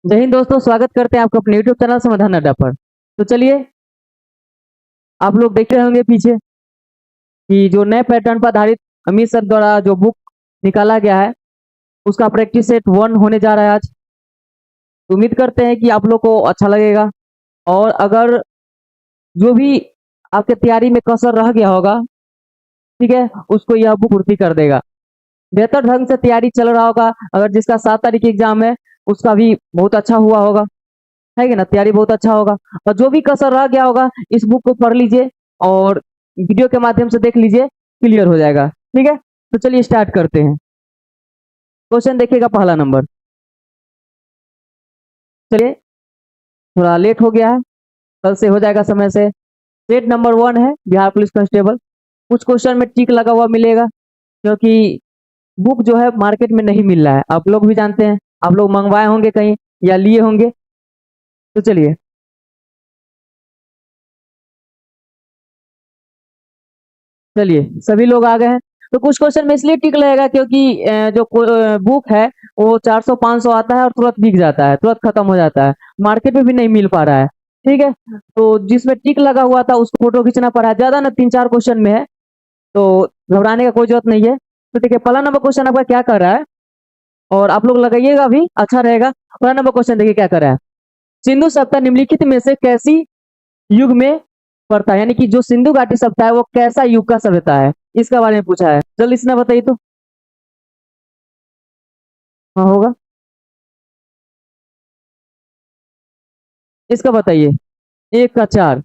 जय हिंद दोस्तों, स्वागत करते हैं आपको अपने यूट्यूब चैनल समाधान अड्डा पर। तो चलिए, आप लोग देख रहे होंगे पीछे कि जो नए पैटर्न पर आधारित अमित सर द्वारा जो बुक निकाला गया है, उसका प्रैक्टिस सेट 1 होने जा रहा है आज। तो उम्मीद करते हैं कि आप लोग को अच्छा लगेगा। और अगर जो भी आपके तैयारी में कसर रह गया होगा, ठीक है, उसको यह बुक पूर्ति कर देगा। बेहतर ढंग से तैयारी चल रहा होगा, अगर जिसका 7 तारीख एग्जाम है उसका भी बहुत अच्छा हुआ होगा, है कि ना, तैयारी बहुत अच्छा होगा। और जो भी कसर रह गया होगा, इस बुक को पढ़ लीजिए और वीडियो के माध्यम से देख लीजिए, क्लियर हो जाएगा। ठीक है, तो चलिए स्टार्ट करते हैं। क्वेश्चन देखिएगा, पहला नंबर। चलिए, थोड़ा लेट हो गया है, कल से हो जाएगा समय से। सेट नंबर 1 है बिहार पुलिस कांस्टेबल। कुछ क्वेश्चन में टिक लगा हुआ मिलेगा, क्योंकि बुक जो है मार्केट में नहीं मिल रहा है, आप लोग भी जानते हैं। आप लोग मंगवाए होंगे कहीं या लिए होंगे। तो चलिए, सभी लोग आ गए हैं। तो कुछ क्वेश्चन में इसलिए टिक लगेगा क्योंकि जो बुक है वो 400-500 आता है और तुरंत बिक जाता है, तुरंत खत्म हो जाता है, मार्केट में भी नहीं मिल पा रहा है। ठीक है, तो जिसमें टिक लगा हुआ था उसको फोटो खींचना पड़ा है, ज्यादा ना 3-4 क्वेश्चन में है, तो घबराने का कोई जरूरत नहीं है। तो ठीक है, पहला नंबर क्वेश्चन आपका क्या कर रहा है, और आप लोग लगाइएगा भी, अच्छा रहेगा। पहला नंबर क्वेश्चन देखिए क्या कर रहा है। सिंधु सभ्यता निम्नलिखित में से कैसी युग में पड़ता है, यानी कि जो सिंधु घाटी सभ्यता है वो कैसा युग का सभ्यता है, इसके बारे में पूछा है। जल्दी इसने बताइए तो। हाँ, होगा। इसका बताइए। 1 का 4।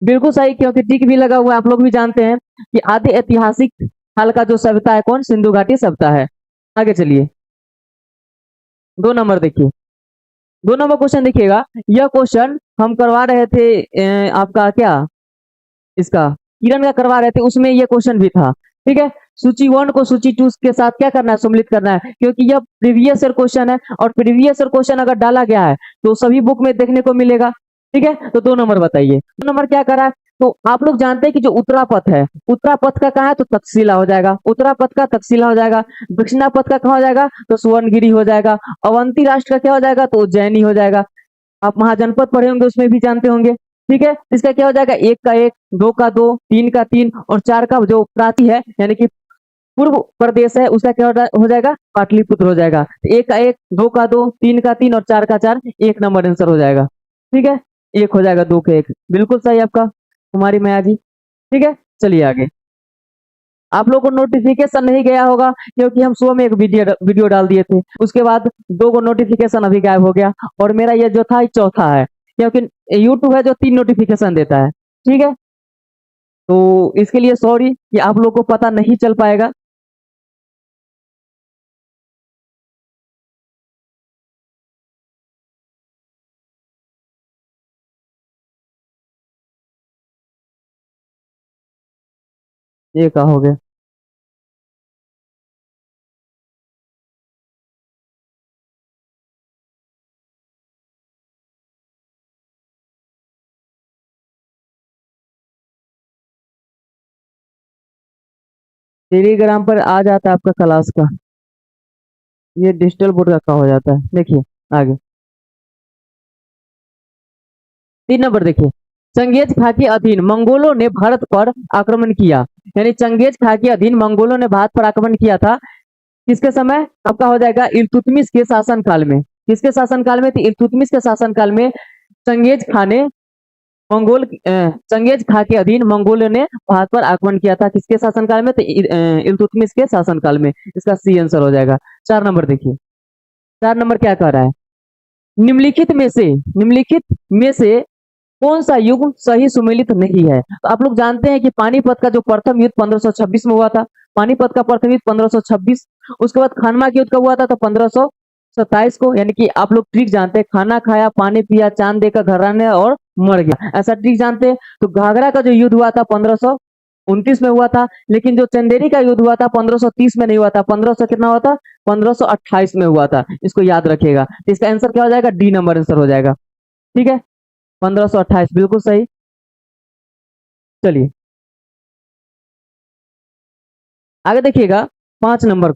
बिल्कुल सही, क्योंकि टिक भी लगा हुआ है। आप लोग भी जानते हैं कि आदि ऐतिहासिक काल का जो सभ्यता है कौन, सिंधु घाटी सभ्यता है। आगे चलिए, 2 नंबर देखिए। 2 नंबर क्वेश्चन देखिएगा। यह क्वेश्चन हम करवा रहे थे, आपका क्या, इसका किरण का करवा रहे थे, उसमें ये क्वेश्चन भी था। ठीक है, सूची 1 को सूची 2 के साथ क्या करना है, सम्मिलित करना है, क्योंकि यह प्रीवियस ईयर क्वेश्चन है, और प्रीवियस ईयर क्वेश्चन अगर डाला गया है तो सभी बुक में देखने को मिलेगा। ठीक है, तो 2 नंबर बताइए। 2 नंबर क्या करा है। तो आप लोग जानते हैं कि जो उत्तरापथ है, उत्तरापथ का कहाँ है, तो तक्षशिला हो जाएगा, उत्तरापथ का तक्षशिला हो जाएगा। दक्षिणापथ का कहाँ हो जाएगा, तो सुवर्णगिरी हो जाएगा। अवंती राष्ट्र का क्या हो जाएगा, तो उज्जैनी हो जाएगा। आप महाजनपद पढ़े होंगे, उसमें भी जानते होंगे। ठीक है, इसका क्या हो जाएगा, 1 का 1, 2 का 2, 3 का 3 और 4 का जो प्राची है, यानी कि पूर्व प्रदेश है, उसका क्या हो जाएगा, पाटलिपुत्र हो जाएगा। तो 1 का 1, 2 का 2, 3 का 3 और 4 का 4, 1 नंबर आंसर हो जाएगा। ठीक है, एक हो जाएगा, 2 का 1, बिल्कुल सही आपका, कुमारी मैया जी। ठीक है, चलिए आगे। आप लोगों को नोटिफिकेशन नहीं गया होगा, क्योंकि हम सुबह में एक वीडियो डाल दिए थे, उसके बाद 2 को नोटिफिकेशन अभी गायब हो गया, और मेरा ये जो था ये चौथा है, क्योंकि यूट्यूब है जो 3 नोटिफिकेशन देता है। ठीक है, तो इसके लिए सॉरी कि आप लोग को पता नहीं चल पाएगा। ये का हो गया। टेलीग्राम पर आ जाता है आपका क्लास का, ये डिजिटल बोर्ड का हो जाता है। देखिए आगे, 3 नंबर देखिए। चंगेज खा के अधीन मंगोलों ने भारत पर आक्रमण किया, यानी चंगेज खा के अधीन मंगोलों ने भारत पर आक्रमण किया था किसके समय, आपका हो जाएगा इल्तुतमिश के शासनकाल में। किसके शासनकाल में, तो इल्तुतमिश के शासनकाल में चंगेज खान ने चंगेज खा के अधीन मंगोलों ने भारत पर आक्रमण किया था, किसके शासनकाल में, तो इल्तुतमिश के शासनकाल में। इसका सी आंसर हो जाएगा। 4 नंबर देखिए। 4 नंबर क्या कह रहा है। निम्नलिखित में से कौन सा युग सही सुमेलित नहीं है। तो आप लोग जानते हैं कि पानीपत का जो प्रथम युद्ध 1526 में हुआ था, पानीपत का प्रथम युद्ध 1526। उसके बाद खानवा के युद्ध का हुआ था तो 1527 को, यानी कि आप लोग ट्रिक जानते हैं, खाना खाया, पानी पिया, चांद देखा, घराने और मर गया, ऐसा ट्रिक जानते हैं। तो घाघरा का जो युद्ध हुआ था 1529 में हुआ था, लेकिन जो चंदेरी का युद्ध हुआ था 1530 में नहीं हुआ था, 1500 कितना हुआ था, 1528 में हुआ था। इसको याद रखिएगा। तो इसका आंसर क्या हो जाएगा, डी नंबर आंसर हो जाएगा। ठीक है, 1528 बिल्कुल सही। चलिए आगे देखिएगा, 5 नंबर।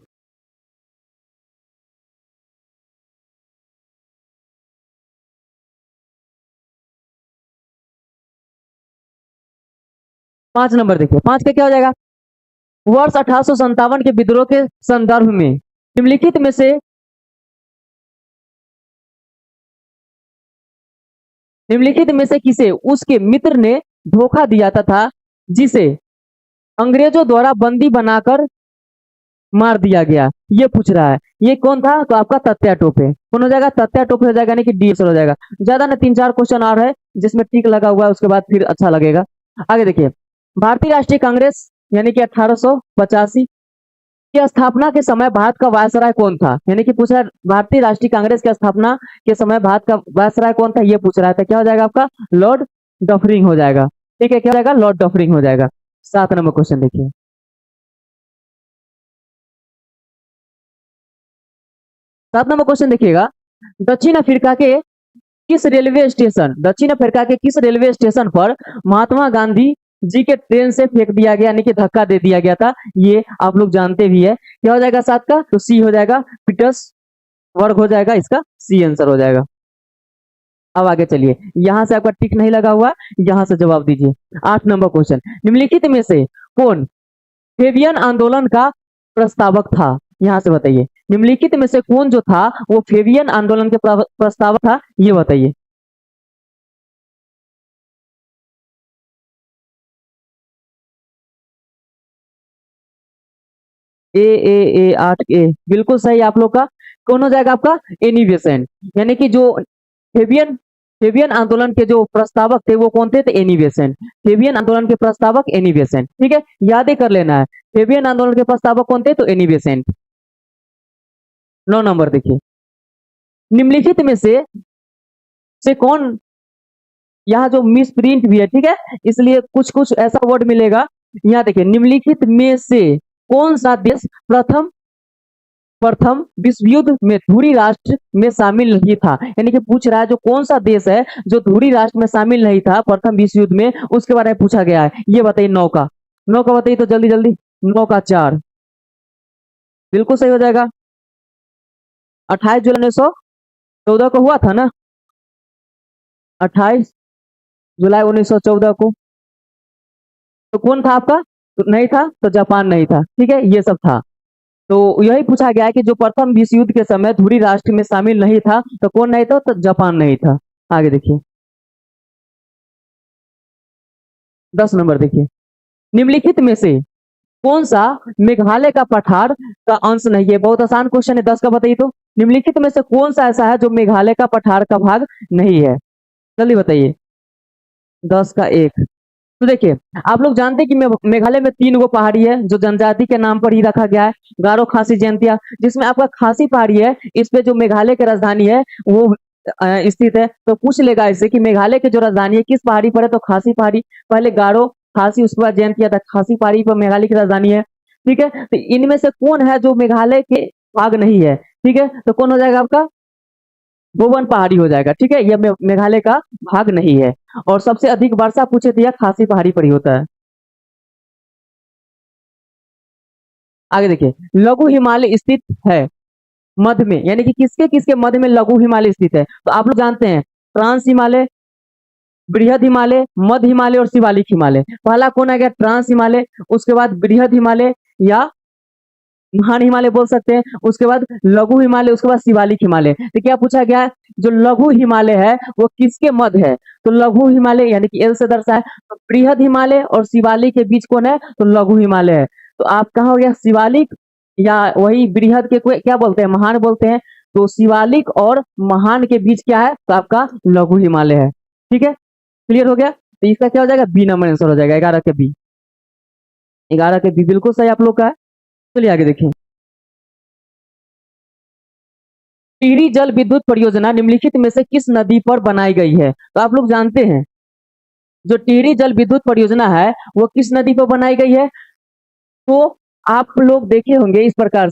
5 नंबर देखिए, 5 का क्या हो जाएगा? वर्ष 1857 के विद्रोह के संदर्भ में निम्नलिखित में से किसे उसके मित्र ने धोखा दिया तथा जिसे अंग्रेजों द्वारा बंदी बनाकर मार दिया गया, ये पूछ रहा है। ये कौन था? तो आपका तत्या टोपे। कौन हो जाएगा? तत्या टोपे हो जाएगा, यानी कि डी आंसर हो जाएगा। ज्यादा ना 3-4 क्वेश्चन और है जिसमें टिक लगा हुआ है, उसके बाद फिर अच्छा लगेगा। आगे देखिए, भारतीय राष्ट्रीय कांग्रेस यानी कि 1885 की स्थापना के समय भारत का वायसराय कौन था? यानी कि पूछ रहा है भारतीय राष्ट्रीय कांग्रेस की स्थापना के समय भारत का वायसराय कौन था, ये पूछ रहा है। तो क्या हो जाएगा आपका? लॉर्ड डफरिंग हो जाएगा। ठीक है, क्या हो जाएगा? लॉर्ड डफरिंग हो जाएगा। 7 नंबर क्वेश्चन देखिए, 7 नंबर क्वेश्चन देखिएगा। दक्षिण अफ्रीका के किस रेलवे स्टेशन पर महात्मा गांधी जी के ट्रेन से फेंक दिया गया, यानी कि धक्का दे दिया गया था? ये आप लोग जानते भी है। क्या हो जाएगा 7 का? तो सी हो जाएगा, पीटर्सबर्ग हो जाएगा, इसका सी आंसर हो जाएगा। अब आगे चलिए, यहां से आपका टिक नहीं लगा हुआ, यहां से जवाब दीजिए। 8 नंबर क्वेश्चन, निम्नलिखित में से कौन फेबियन आंदोलन का प्रस्तावक था? यहां से बताइए, निम्नलिखित में से कौन जो था वो फेबियन आंदोलन के प्रस्तावक था, ये बताइए। ए 8 ए बिल्कुल सही आप लोग का। कौन हो जाएगा आपका? Annie Besant. यानी कि जो फेबियन फेबियन आंदोलन के जो प्रस्तावक थे वो कौन थे? तो एनी बेसेंट। फेबियन आंदोलन के प्रस्तावक एनी बेसेंट। ठीक है, याद ही कर लेना है। फेबियन आंदोलन के प्रस्तावक कौन थे? तो एनी बेसेंट। 9 नंबर देखिए, निम्नलिखित में से कौन, यहाँ जो मिस प्रिंट भी है, ठीक है, इसलिए कुछ कुछ ऐसा वर्ड मिलेगा। यहाँ देखिए, निम्नलिखित में से कौन सा देश प्रथम प्रथम विश्व युद्ध में धुरी राष्ट्र में शामिल नहीं था? यानी कि पूछ रहा है जो कौन सा देश है जो धुरी राष्ट्र में शामिल नहीं था प्रथम विश्व युद्ध में, उसके बारे में पूछा गया है। ये बताइए। 9 का, 9 का बताइए तो जल्दी जल्दी। 9 का 4 बिल्कुल सही हो जाएगा। 28 जुलाई 1914 को हुआ था ना? 28 जुलाई 1914 को। तो कौन था आपका? तो नहीं था, तो जापान नहीं था। ठीक है, ये सब था। तो यही पूछा गया है कि जो प्रथम विश्व युद्ध के समय धुरी राष्ट्र में शामिल नहीं था, तो कौन नहीं था? तो जापान नहीं था। आगे देखिए, 10 नंबर देखिए, निम्नलिखित में से कौन सा मेघालय का पठार का अंश नहीं है? बहुत आसान क्वेश्चन है। 10 का बताइए तो, निम्नलिखित में से कौन सा ऐसा है जो मेघालय का पठार का भाग नहीं है? जल्दी बताइए। 10 का 1। तो देखिए, आप लोग जानते हैं कि मेघालय में 3 गो पहाड़ी है जो जनजाति के नाम पर ही रखा गया है, गारो, खासी, जयंतिया। जिसमें आपका खासी पहाड़ी है, इस पे जो मेघालय की राजधानी है वो स्थित है। तो पूछ लेगा इससे कि मेघालय की जो राजधानी है किस पहाड़ी पर है? तो खासी पहाड़ी। पहले गारो, खासी, उसके बाद जयंतिया था। खासी पहाड़ी पर मेघालय की राजधानी है। ठीक है, तो इनमें से कौन है जो मेघालय के भाग नहीं है? ठीक है, तो कौन हो जाएगा आपका? गोवन पहाड़ी हो जाएगा। ठीक है, यह मेघालय का भाग नहीं है। और सबसे अधिक वर्षा पूछे तो यह खासी पहाड़ी पर ही होता है। आगे देखिए, लघु हिमालय स्थित है मध्य में, यानी कि किसके किसके मध्य में लघु हिमालय स्थित है? तो आप लोग जानते हैं, ट्रांस हिमालय, बृहद हिमालय, मध्य हिमालय और शिवालिक हिमालय। पहला कौन आ गया? ट्रांस हिमालय। उसके बाद बृहद हिमालय या महान हिमालय बोल सकते हैं। उसके बाद लघु हिमालय, उसके बाद शिवालिक हिमालय। तो क्या पूछा गया है? जो लघु हिमालय है वो किसके मध्य है? तो लघु हिमालय यानी कि एल से दर्शाए। तो बृहद हिमालय और शिवालिक के बीच कौन है? तो लघु हिमालय है। तो आप कहा हो गया शिवालिक या वही बृहद के क्या बोलते हैं? महान बोलते हैं। तो शिवालिक और महान के बीच क्या है? तो आपका लघु हिमालय है। ठीक है, क्लियर हो गया। तो इसका क्या हो जाएगा? बी नंबर आंसर हो जाएगा। 11 के बी, 11 के बी बिल्कुल सही आप लोग का है। चलिए आगे देखिए, टिहरी जल विद्युत परियोजना निम्नलिखित में से किस नदी पर बनाई गई है? तो आप लोग जानते हैं जो टिहरी जल विद्युत परियोजना है वो किस नदी पर बनाई गई है? तो आप लोग देखे होंगे इस प्रकार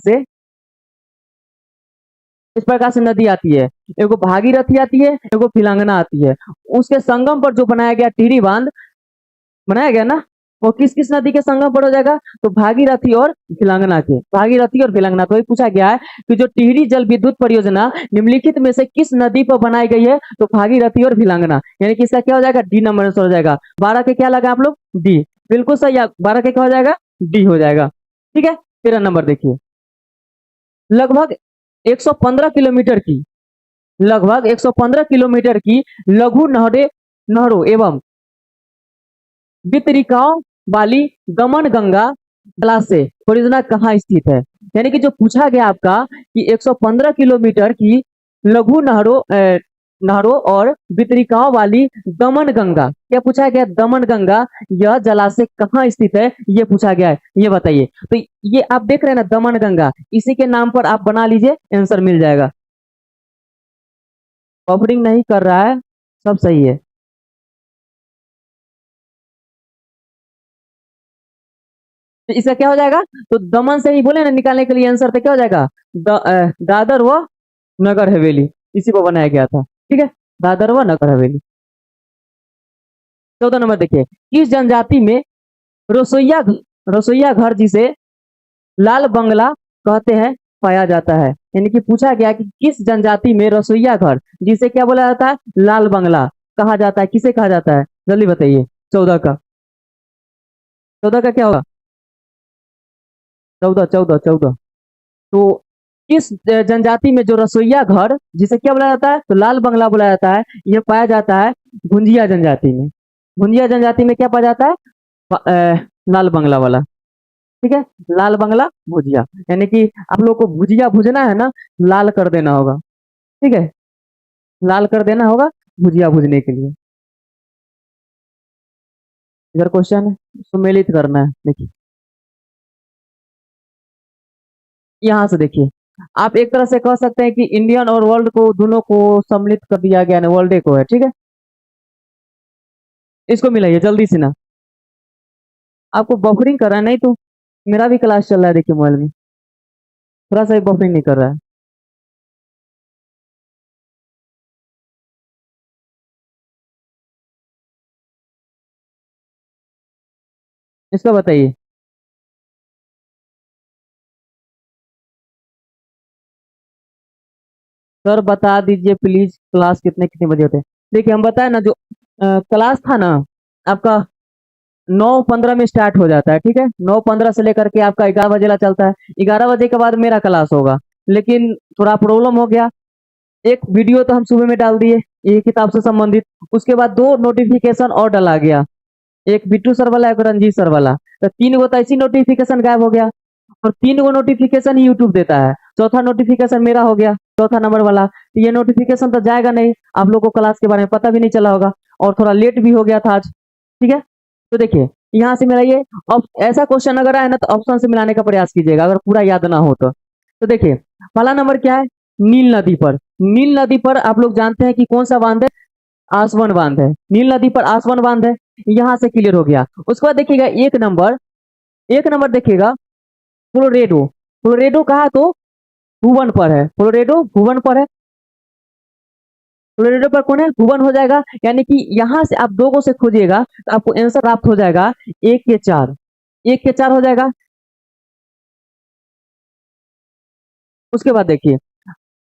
से नदी आती है। एगो भागीरथी आती है, एगो फिलांगना आती है। उसके संगम पर जो बनाया गया टिहरी बांध बनाया गया ना, वो किस किस नदी के संगम पर हो जाएगा? तो भागीरथी और भिलंगना के। भागीरथी और भिलंगना। तो ये पूछा गया है कि जो टिहरी जल विद्युत परियोजना निम्नलिखित में से किस नदी पर बनाई गई है? तो भागीरथी और भिलंगना। यानी कि इसका क्या हो जाएगा? डी नंबर आंसर हो जाएगा। 12 के क्या लगा आप लोग? डी। बिल्कुल सही। 12 का क्या हो जाएगा? डी हो जाएगा। ठीक है, 13 नंबर देखिए। लगभग 115 किलोमीटर की लगभग 115 किलोमीटर की लघु नहरों एवं वितरिकाओं वाली दमन गंगा जलाशय परियोजना कहाँ स्थित है? यानी कि जो पूछा गया आपका कि 115 किलोमीटर की लघु नहरों और वितरिकाओं वाली दमन गंगा, क्या पूछा गया? दमन गंगा यह जलाशय कहाँ स्थित है, ये पूछा गया है, ये बताइए। तो ये आप देख रहे हैं ना, दमन गंगा, इसी के नाम पर आप बना लीजिए, आंसर मिल जाएगा। बफरिंग नहीं कर रहा है, सब सही है। तो इसका क्या हो जाएगा? तो दमन से ही बोले ना निकालने के लिए आंसर, तो क्या हो जाएगा? दादर व नगर हवेली, इसी को बनाया गया था। ठीक है, दादर व नगर हवेली। 14 नंबर देखिए। किस जनजाति में रसोईया रसोईया घर जिसे लाल बंगला कहते हैं पाया जाता है? यानी कि पूछा गया कि किस जनजाति में रसोईया घर जिसे क्या बोला जाता है? लाल बंगला कहा जाता है, किसे कहा जाता है? जल्दी बताइए। 14 का 14 का क्या होगा? 14 तो किस जनजाति में जो रसोईया घर जिसे क्या बोला जाता है? तो लाल बंगला बोला जाता है, यह पाया जाता है भुंजिया जनजाति में। भुंजिया जनजाति में क्या पाया जाता है? लाल बंगला वाला। ठीक है, लाल बंगला भुजिया, यानी कि आप लोग को भुजिया भुजना है ना, लाल कर देना होगा। ठीक है, लाल कर देना होगा भुजिया भुजने के लिए। इधर क्वेश्चन सुमेलित करना है, देखिए यहाँ से देखिए। आप एक तरह से कह सकते हैं कि इंडियन और वर्ल्ड को दोनों को सम्मिलित कर दिया गया है, वर्ल्ड को है। ठीक है, इसको मिलाइए जल्दी से ना। आपको बफरिंग कर रहा है, नहीं तो मेरा भी क्लास चल रहा है देखिए मोबाइल में, थोड़ा सा भी बफरिंग नहीं कर रहा है। इसका बताइए। सर बता दीजिए प्लीज, क्लास कितने कितने बजे होते हैं? देखिए हम बताए ना, जो क्लास था ना आपका 9:15 में स्टार्ट हो जाता है। ठीक है, 9:15 से लेकर के आपका 11 बजे तक चलता है। 11 बजे के बाद मेरा क्लास होगा, लेकिन थोड़ा प्रॉब्लम हो गया। एक वीडियो तो हम सुबह में डाल दिए ये किताब से संबंधित, उसके बाद दो नोटिफिकेशन और डाला गया, एक बिट्टू सर वाला, एक रंजीत सर वाला। तो 3 गो तो ऐसी नोटिफिकेशन गायब हो गया, और 3 गो नोटिफिकेशन ही यूट्यूब देता है। चौथा नोटिफिकेशन मेरा हो गया, चौथा नंबर वाला, तो ये नोटिफिकेशन तो जाएगा नहीं, आप लोगों को क्लास के बारे में पता भी नहीं चला होगा, और थोड़ा लेट भी हो गया था आज। ठीक है, तो देखिए यहाँ से मिलाइए। अब ऐसा क्वेश्चन अगर आए ना तो ऑप्शन से मिलाने का प्रयास कीजिएगा, अगर पूरा याद ना हो तो देखिए पहला नंबर क्या है? नील नदी पर। नील नदी पर आप लोग जानते हैं कि कौन सा बांध है? आसवन बांध है। नील नदी पर आसवन बांध है, यहाँ से क्लियर हो गया। उसके बाद देखिएगा एक नंबर देखिएगा, फ्लोरेडो। फ्लोरेडो कहा तो भुवन पर है, फ्लोरेडो भुवन पर है। फ्लोरेडो पर कौन है? भुवन हो जाएगा। यानी कि यहाँ से आप दो को से खोजिएगा तो आपको आंसर प्राप्त हो जाएगा 1 के 4। 1 के 4 हो जाएगा। उसके बाद देखिए,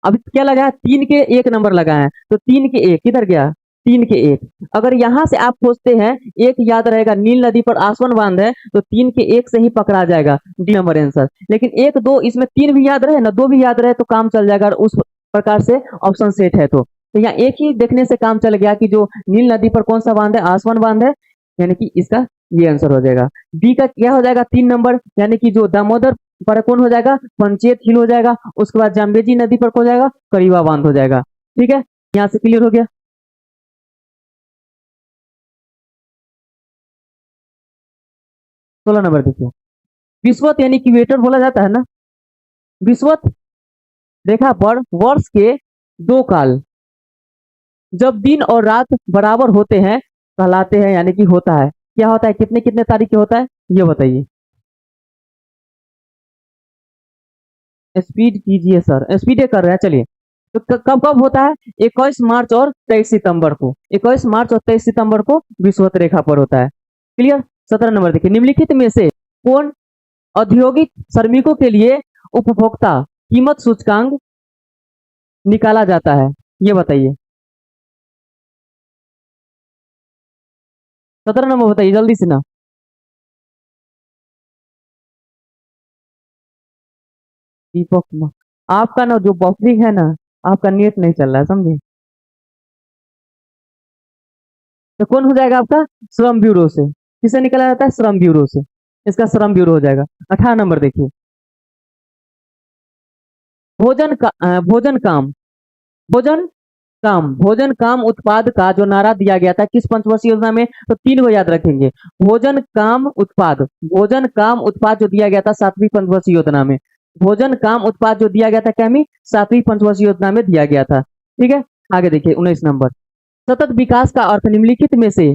अभी क्या लगा है? 3 के 1 नंबर लगा है, तो 3 के 1 किधर गया? 3 के 1। अगर यहाँ से आप खोजते हैं, एक याद रहेगा नील नदी पर आसवन बांध है, तो 3 के 1 से ही पकड़ा जाएगा डी नंबर आंसर। लेकिन 1 2 इसमें 3 भी याद रहे ना, 2 भी याद रहे तो काम चल जाएगा, और उस प्रकार से ऑप्शन सेट है। तो यहाँ एक ही देखने से काम चल गया कि जो नील नदी पर कौन सा बांध है? आसवन बांध है, यानी कि इसका ये आंसर हो जाएगा। डी का क्या हो जाएगा? 3 नंबर, यानी कि जो दामोदर पर कौन हो जाएगा? पंचेत हिल हो जाएगा। उसके बाद जाम्बेजी नदी पर कौन हो जाएगा? करीवा बांध हो जाएगा। ठीक है, यहाँ से क्लियर हो गया। 16 नंबर देखिए। विश्वत यानी कि वेटर बोला जाता है ना, विश्वत रेखा पर वर्ष के 2 काल जब दिन और रात बराबर होते हैं कहलाते हैं, यानी कि होता है। क्या होता है? कितने कितने तारीख के होता है, ये बताइए। स्पीड कीजिए सर, स्पीड कर रहे हैं, चलिए। तो कब कब होता है? 21 मार्च और 23 सितंबर को। 21 मार्च और 23 सितंबर को विषुवत रेखा पर होता है। क्लियर। 17 नंबर देखिए। निम्नलिखित में से कौन औद्योगिक श्रमिकों के लिए उपभोक्ता कीमत सूचकांक निकाला जाता है, ये बताइए। 17 नंबर बताइए जल्दी से ना। दीपक, आपका ना जो बफरिंग है ना, आपका नेट नहीं चल रहा है, समझे? तो कौन हो जाएगा आपका? श्रम ब्यूरो से। किसे निकला जाता है? श्रम ब्यूरो से। इसका श्रम ब्यूरो हो जाएगा। 18 नंबर देखिए। भोजन काम। भोजन भोजन काम उत्पाद का जो नारा दिया गया था किस पंचवर्षीय योजना में? तो 3 को याद रखेंगे। भोजन काम उत्पाद, भोजन काम उत्पाद जो दिया गया था 7वीं पंचवर्षीय योजना में। भोजन काम उत्पाद जो दिया गया था क्या में? 7वीं पंचवर्षीय योजना में दिया गया था। ठीक है, आगे देखिए 19 नंबर। सतत विकास का अर्थ निम्नलिखित में से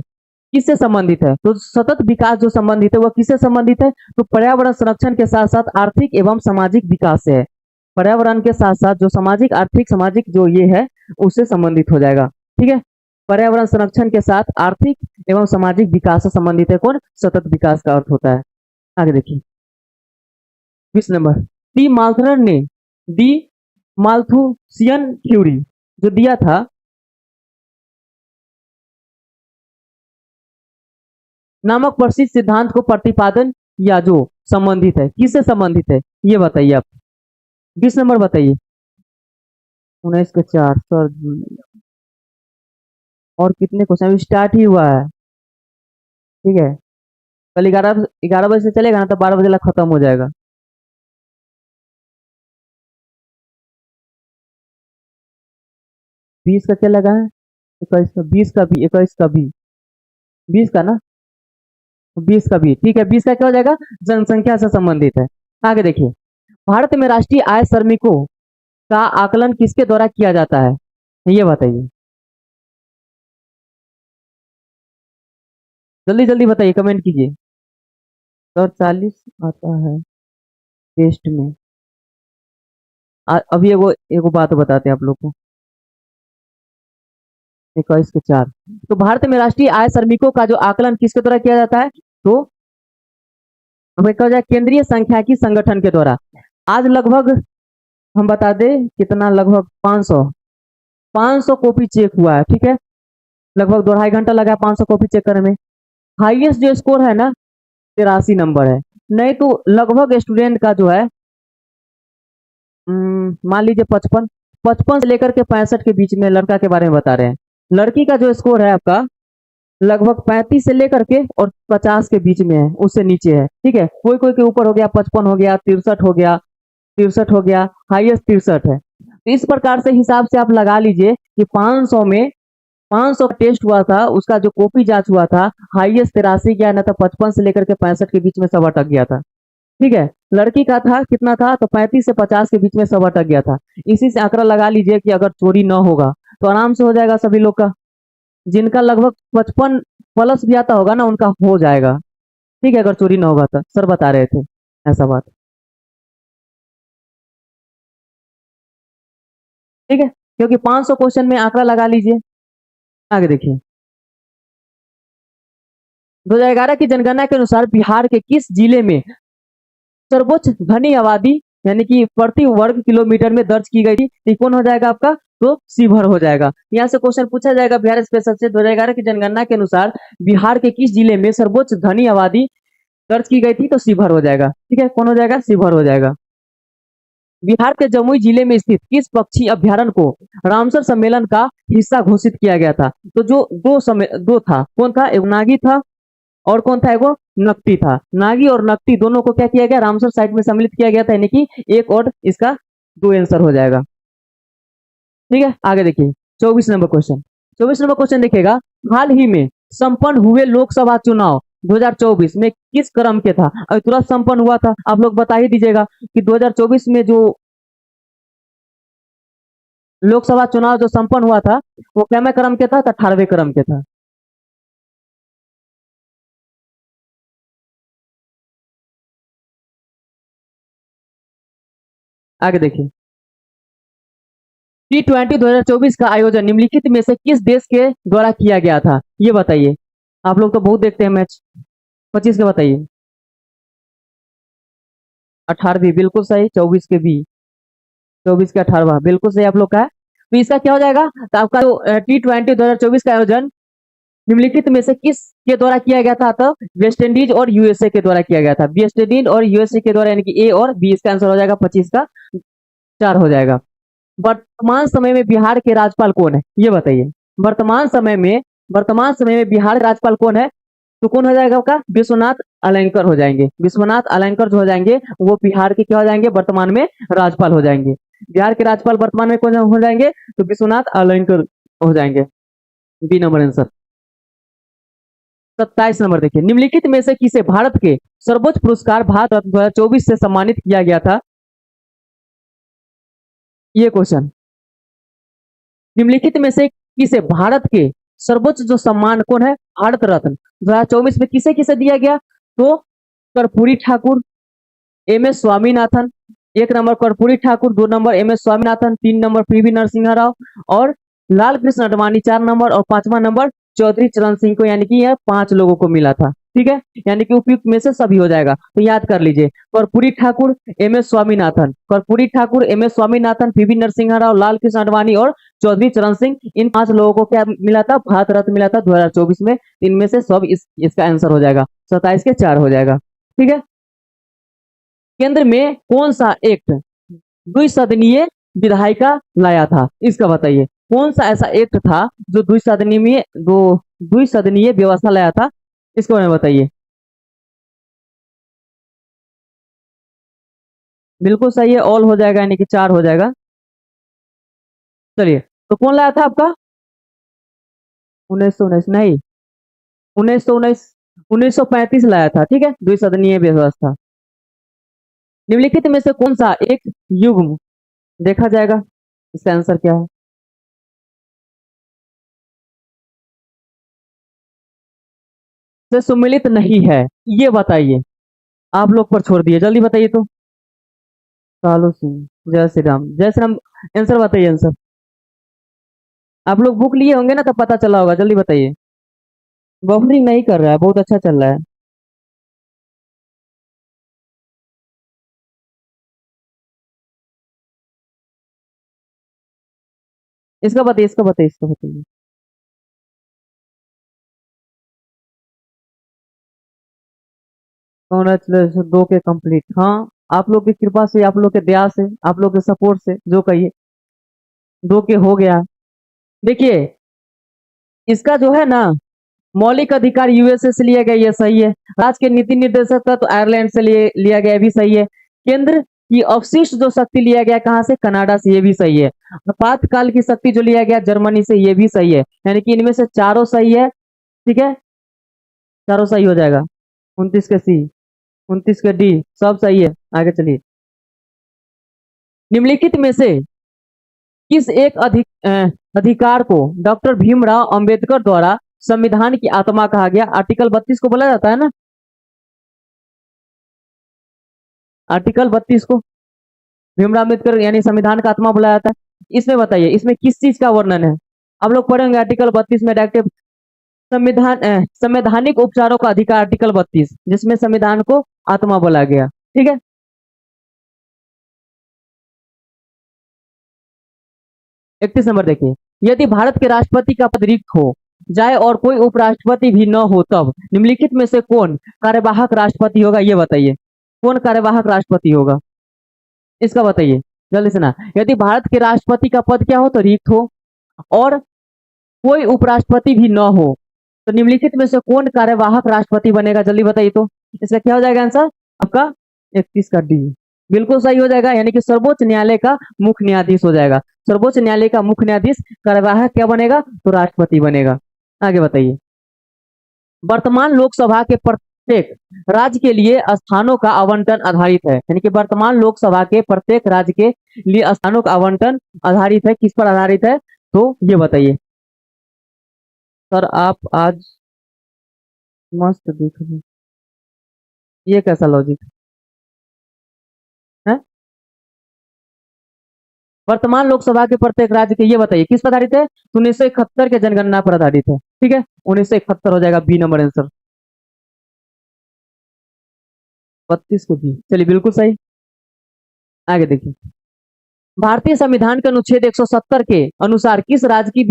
किससे संबंधित है? तो सतत विकास जो संबंधित है वह किससे संबंधित है? तो पर्यावरण संरक्षण के साथ साथ आर्थिक एवं सामाजिक विकास से है। पर्यावरण के साथ साथ जो सामाजिक, आर्थिक, सामाजिक जो ये है उससे संबंधित हो जाएगा। ठीक है, पर्यावरण संरक्षण के साथ आर्थिक एवं सामाजिक विकास से संबंधित है कौन? सतत विकास का अर्थ होता है। आगे देखिए 20 नंबर। डी माल्थरन ने डी माल्थुसियन थ्योरी जो दिया था नामक प्रसिद्ध सिद्धांत को प्रतिपादन या जो संबंधित है, किससे संबंधित है ये बताइए आप। 20 नंबर बताइए। 19 के 4 सर, और कितने क्वेश्चन? अभी स्टार्ट ही हुआ है। ठीक है, कल 11 बजे से चलेगा ना, तो 12 बजे तक खत्म हो जाएगा। बीस का क्या लगा है? 21 का, 20 का भी, 21 का भी, 20 का ना, 20 का भी ठीक है। 20 का क्या हो जाएगा? जनसंख्या से संबंधित है। आगे देखिए, भारत में राष्ट्रीय आय श्रमिकों का आकलन किसके द्वारा किया जाता है ये बताइए। जल्दी जल्दी बताइए, कमेंट कीजिए। सर 40 आता है टेस्ट में। अभी एगो एगो बात बताते हैं आप लोग को। 21 के 4। तो भारत में राष्ट्रीय आय श्रमिकों का जो आकलन किसके द्वारा किया जाता है? तो हमें कहा जाए केंद्रीय सांख्यिकी संगठन के द्वारा। आज लगभग हम बता दें कितना, लगभग 500 कॉपी चेक हुआ है। ठीक है, लगभग 2.5 घंटा लगा 500 कॉपी चेक करने में। हाईएस्ट जो स्कोर है ना 83 नंबर है। नहीं तो लगभग स्टूडेंट का जो है मान लीजिए 55, 55 से लेकर के 65 के बीच में लड़का के बारे में बता रहे हैं। लड़की का जो स्कोर है आपका लगभग 35 से लेकर के और 50 के बीच में है, उससे नीचे है। ठीक है, कोई कोई के ऊपर हो गया, 55 हो गया, 63 हो गया, 63 हो गया, हाईएस्ट 63 है। तो इस प्रकार से हिसाब से आप लगा लीजिए कि 500 में 500 का टेस्ट हुआ था, उसका जो कॉपी जांच हुआ था हाईएस्ट 83 गया ना, तो 55 से लेकर के 65 के बीच में सब अटक गया था। ठीक है, लड़की का था कितना था? तो 35 से 50 के बीच में सब अटक गया था। इसी से आंकड़ा लगा लीजिए कि अगर चोरी न होगा तो आराम से हो जाएगा सभी लोग का। जिनका लगभग 55 प्लस भी आता होगा ना उनका हो जाएगा। ठीक है, अगर चोरी न होगा तो सर बता रहे थे ऐसा बात। ठीक है, क्योंकि 500 क्वेश्चन में आंकड़ा लगा लीजिए। आगे देखिए 2011 की जनगणना के अनुसार बिहार के किस जिले में सर्वोच्च घनी आबादी यानी कि प्रति वर्ग किलोमीटर में दर्ज की गई थी? तो कौन हो जाएगा आपका? तो शिवहर हो जाएगा। यहाँ से क्वेश्चन पूछा जाएगा बिहार स्पेशल से। 2011 की जनगणना के अनुसार बिहार के किस जिले में सर्वोच्च घनी आबादी दर्ज की गई थी? तो शिवहर हो जाएगा। ठीक है, कौन हो जाएगा? शिवहर हो जाएगा। बिहार के जमुई जिले में स्थित किस पक्षी अभ्यारण्य को रामसर सम्मेलन का हिस्सा घोषित किया गया था? तो जो दो था, कौन था? एक नागी था और कौन था? एगो नकटी था। नागी और नकटी दोनों को क्या किया गया? रामसर साइट में सम्मिलित किया गया था, यानी कि एक और इसका दो आंसर हो जाएगा। ठीक है, आगे देखिए 24 नंबर क्वेश्चन। 24 नंबर क्वेश्चन देखिएगा, हाल ही में संपन्न हुए लोकसभा चुनाव 2024 में किस क्रम के था? अभी तुरंत संपन्न हुआ था, आप लोग बता ही दीजिएगा कि 2024 में जो लोकसभा चुनाव जो संपन्न हुआ था वो क्या क्रम के था? 18वें क्रम के था। आगे देखिए T20 2024 का आयोजन निम्नलिखित में से किस देश के द्वारा किया गया था ये बताइए। आप लोग तो बहुत देखते हैं मैच। 25 के बताइए। 18वीं बिल्कुल सही। 24 के भी, 24 के 18वां बिल्कुल सही आप लोग का है। तो इसका क्या हो जाएगा? तो आपका जो T20 2024 का आयोजन निम्नलिखित में से किस के द्वारा किया गया था? तो वेस्ट इंडीज और यूएसए के द्वारा किया गया था। वेस्ट इंडीज और यूएसए के द्वारा, यानी कि ए और बी, इसका आंसर हो जाएगा 25 का। 4 हो जाएगा। वर्तमान समय में बिहार के राज्यपाल कौन है, ये बताइए। वर्तमान समय में बिहार के राज्यपाल कौन है, तो कौन हो जाएगा आपका, विश्वनाथ अलंकर हो जाएंगे। विश्वनाथ अलंकर जो हो जाएंगे वो बिहार के क्या हो जाएंगे, वर्तमान में राज्यपाल हो जाएंगे। बिहार के राज्यपाल वर्तमान में कौन हो जाएंगे, तो विश्वनाथ अलंकर हो जाएंगे। B number answer. 27 नंबर देखिए, निम्नलिखित में से किसे भारत के सर्वोच्च पुरस्कार भारत रत्न 2024 से सम्मानित किया गया था, ये क्वेश्चन। निम्नलिखित में से किसे भारत के सर्वोच्च जो सम्मान कौन है, भारत रत्न 2024 में किसे किसे दिया गया, तो कर्पूरी ठाकुर, एम एस स्वामीनाथन। 1 नंबर कर्पूरी ठाकुर, 2 नंबर एम एस स्वामीनाथन, 3 नंबर पीवी नरसिंह राव और लाल कृष्ण आडवाणी 4 नंबर और 5वां नंबर चौधरी चरण सिंह को, यानी कि यह 5 लोगों को मिला था। ठीक है, यानी कि उपयुक्त में से सभी हो जाएगा, तो याद कर लीजिए। Karpoori Thakur, M S Swaminathan, Karpoori Thakur, M S Swaminathan, P V Narasimha Rao, Lal Krishna Advani और चौधरी चरण सिंह, इन 5 लोगों को क्या मिला था, भारत रत्न मिला था 2024 में। इनमें से सब इसका आंसर हो जाएगा, 27 के 4 हो जाएगा। ठीक है, केंद्र में कौन सा एक्ट द्विसदनीय विधायिका लाया था, इसका बताइए। कौन सा ऐसा एक्ट था जो द्विसदनीय व्यवस्था लाया था, इसके बारे में बताइए। बिल्कुल सही है, ऑल हो जाएगा, यानी कि 4 हो जाएगा। चलिए, तो कौन लाया था आपका, 1919 नहीं, 1919 1935 लाया था। ठीक है, द्विसदनीय व्यवस्था। निम्नलिखित में से कौन सा एक युग्म देखा जाएगा, इसका आंसर क्या है, से सम्मिलित नहीं है, ये बताइए। आप लोग पर छोड़ दिए, जल्दी बताइए तो। सालू सिंह, जय श्री राम, जय श्री राम। आंसर बताइए, आंसर। आप लोग बुक लिए होंगे ना, तब पता चला होगा, जल्दी बताइए। बफरिंग नहीं कर रहा है, बहुत अच्छा चल रहा है। इसका बताइए, इसका बताइए, इसका बताइए। कॉन्ग्रेचुलेशन, 2 के कंप्लीट। हाँ, आप लोग की कृपा से, आप लोग के दया से, आप लोग के सपोर्ट से, जो कहिए, 2 के हो गया। देखिए, इसका जो है ना, मौलिक अधिकार यूएसए से लिया गया, ये सही है। राज्य के नीति निर्देशक का तो आयरलैंड से लिया गया, भी सही है। केंद्र की अवशिष्ट जो शक्ति लिया गया कहाँ से, कनाडा से, ये भी सही है। आपातकाल की शक्ति जो लिया गया जर्मनी से, ये भी सही है। यानी कि इनमें से चारों सही है। ठीक है, चारों सही हो जाएगा। 29 के सी, 29 के डी, सब सही है। आगे चलिए, निम्नलिखित में से किस एक अधिकार को डॉक्टर भीमराव अंबेडकर द्वारा संविधान की आत्मा कहा गया, आर्टिकल 32 को बोला जाता है ना, आर्टिकल 32 को भीमराव अम्बेडकर यानी संविधान का आत्मा बोला जाता है। इसमें बताइए, इसमें किस चीज का वर्णन है, आप लोग पढ़ेंगे आर्टिकल 32 में डायरेक्ट संवैधानिक उपचारों का अधिकार, आर्टिकल 32, जिसमें संविधान को आत्मा बोला गया। ठीक है, 31 नंबर देखिए, यदि भारत के राष्ट्रपति का पद रिक्त हो जाए और कोई उपराष्ट्रपति भी न हो, तब निम्नलिखित में से कौन कार्यवाहक राष्ट्रपति होगा, ये बताइए। कौन कार्यवाहक राष्ट्रपति होगा, इसका बताइए, जल्दी से ना। यदि भारत के राष्ट्रपति का पद क्या हो, तो रिक्त हो, और कोई उपराष्ट्रपति भी न हो, तो निम्नलिखित में से कौन कार्यवाहक राष्ट्रपति बनेगा, जल्दी बताइए तो। इसका क्या हो जाएगा आंसर आपका, 31 का डी, बिल्कुल सही हो जाएगा। यानी कि सर्वोच्च न्यायालय का मुख्य न्यायाधीश हो जाएगा। सर्वोच्च न्यायालय का मुख्य न्यायाधीश कार्यवाहक क्या बनेगा, तो राष्ट्रपति बनेगा। आगे बताइए, वर्तमान लोकसभा के प्रत्येक राज्य के लिए स्थानों का आवंटन आधारित है, यानी कि वर्तमान लोकसभा के प्रत्येक राज्य के लिए स्थानों का आवंटन आधारित है, किस पर आधारित है, तो ये बताइए। सर आप आज मस्त दिख रहे हैं। ये कैसा लॉजिक है, वर्तमान लोकसभा के प्रत्येक राज्य के, ये बताइए किस पर आधारित है, तो 1971 के जनगणना पर आधारित है। ठीक है, 1971 हो जाएगा, बी नंबर आंसर। 32 को बी, चलिए बिल्कुल सही। आगे देखिए, भारतीय संविधान के अनुच्छेद 170 के अनुसार किस राज्य की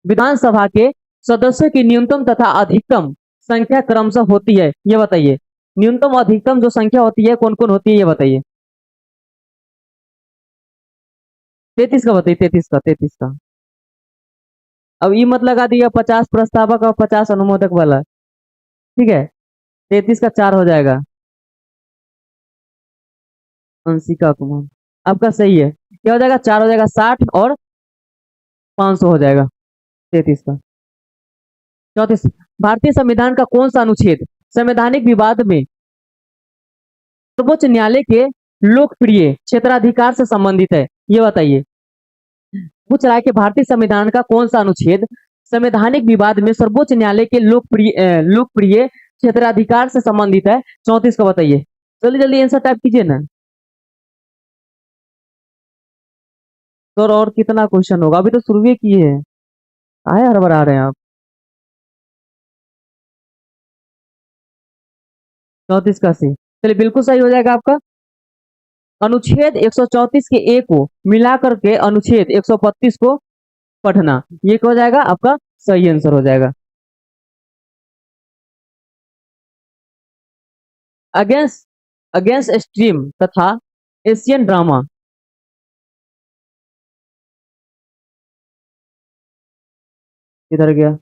विधानसभा के सदस्यों की न्यूनतम तथा अधिकतम संख्या क्रमशः होती है, ये बताइए। न्यूनतम अधिकतम जो संख्या होती है कौन कौन होती है, ये बताइए। 33 का बताइए, 33 का। अब ये मत लगा दिया 50 प्रस्तावक और 50 अनुमोदक वाला। ठीक है, 33 का 4 हो जाएगा। अंशिका कुमार आपका सही है। क्या हो जाएगा? 4 हो जाएगा, 60 और 500 हो जाएगा 33 का। 34, भारतीय संविधान का कौन सा अनुच्छेद संवैधानिक विवाद में सर्वोच्च न्यायालय के लोकप्रिय क्षेत्राधिकार से संबंधित है? ये बताइए। पूछ रहा है कि भारतीय संविधान का कौन सा अनुच्छेद संवैधानिक विवाद में सर्वोच्च न्यायालय के लोकप्रिय क्षेत्राधिकार से संबंधित है? 34 का बताइए। जल्दी जल्दी आंसर टाइप कीजिए ना सर। और कितना क्वेश्चन होगा? अभी तो शुरू ही किए हैं, आए हड़बड़ा रहे हैं आप। 34 का सी, चलिए बिल्कुल सही हो जाएगा आपका। अनुच्छेद 134 के ए को मिलाकर के अनुच्छेद 132 को पढ़ना, ये क्या हो जाएगा? आपका सही आंसर हो जाएगा। अगेंस्ट अगेंस्ट स्ट्रीम तथा एशियन ड्रामा, इधर गया।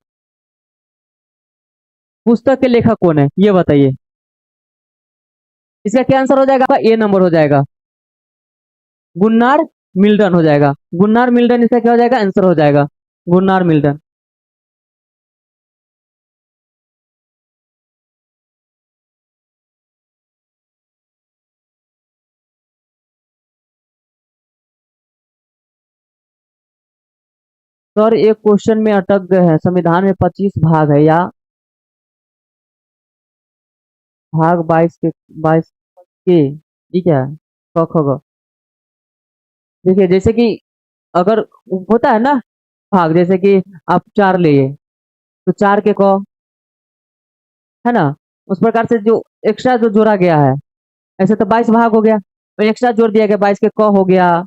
पुस्तक के लेखक कौन है ये बताइए। इसका क्या आंसर हो जाएगा? आपका ए नंबर हो जाएगा, गुन्नार मिल्टन हो जाएगा। गुन्नार मिल्टन इसका क्या हो जाएगा? आंसर हो जाएगा, गुन्नार मिल्टन। सर एक क्वेश्चन में अटक गए हैं। संविधान में 25 भाग है या भाग 22 के, ठीक है। क ख ग, देखिए जैसे कि अगर होता है ना भाग, जैसे कि आप 4 लिए तो 4 के क, है ना, उस प्रकार से जो एक्स्ट्रा जो जोड़ा गया है, ऐसे तो 22 भाग हो गया, तो एक्स्ट्रा जोड़ दिया गया, 22 के क हो गया,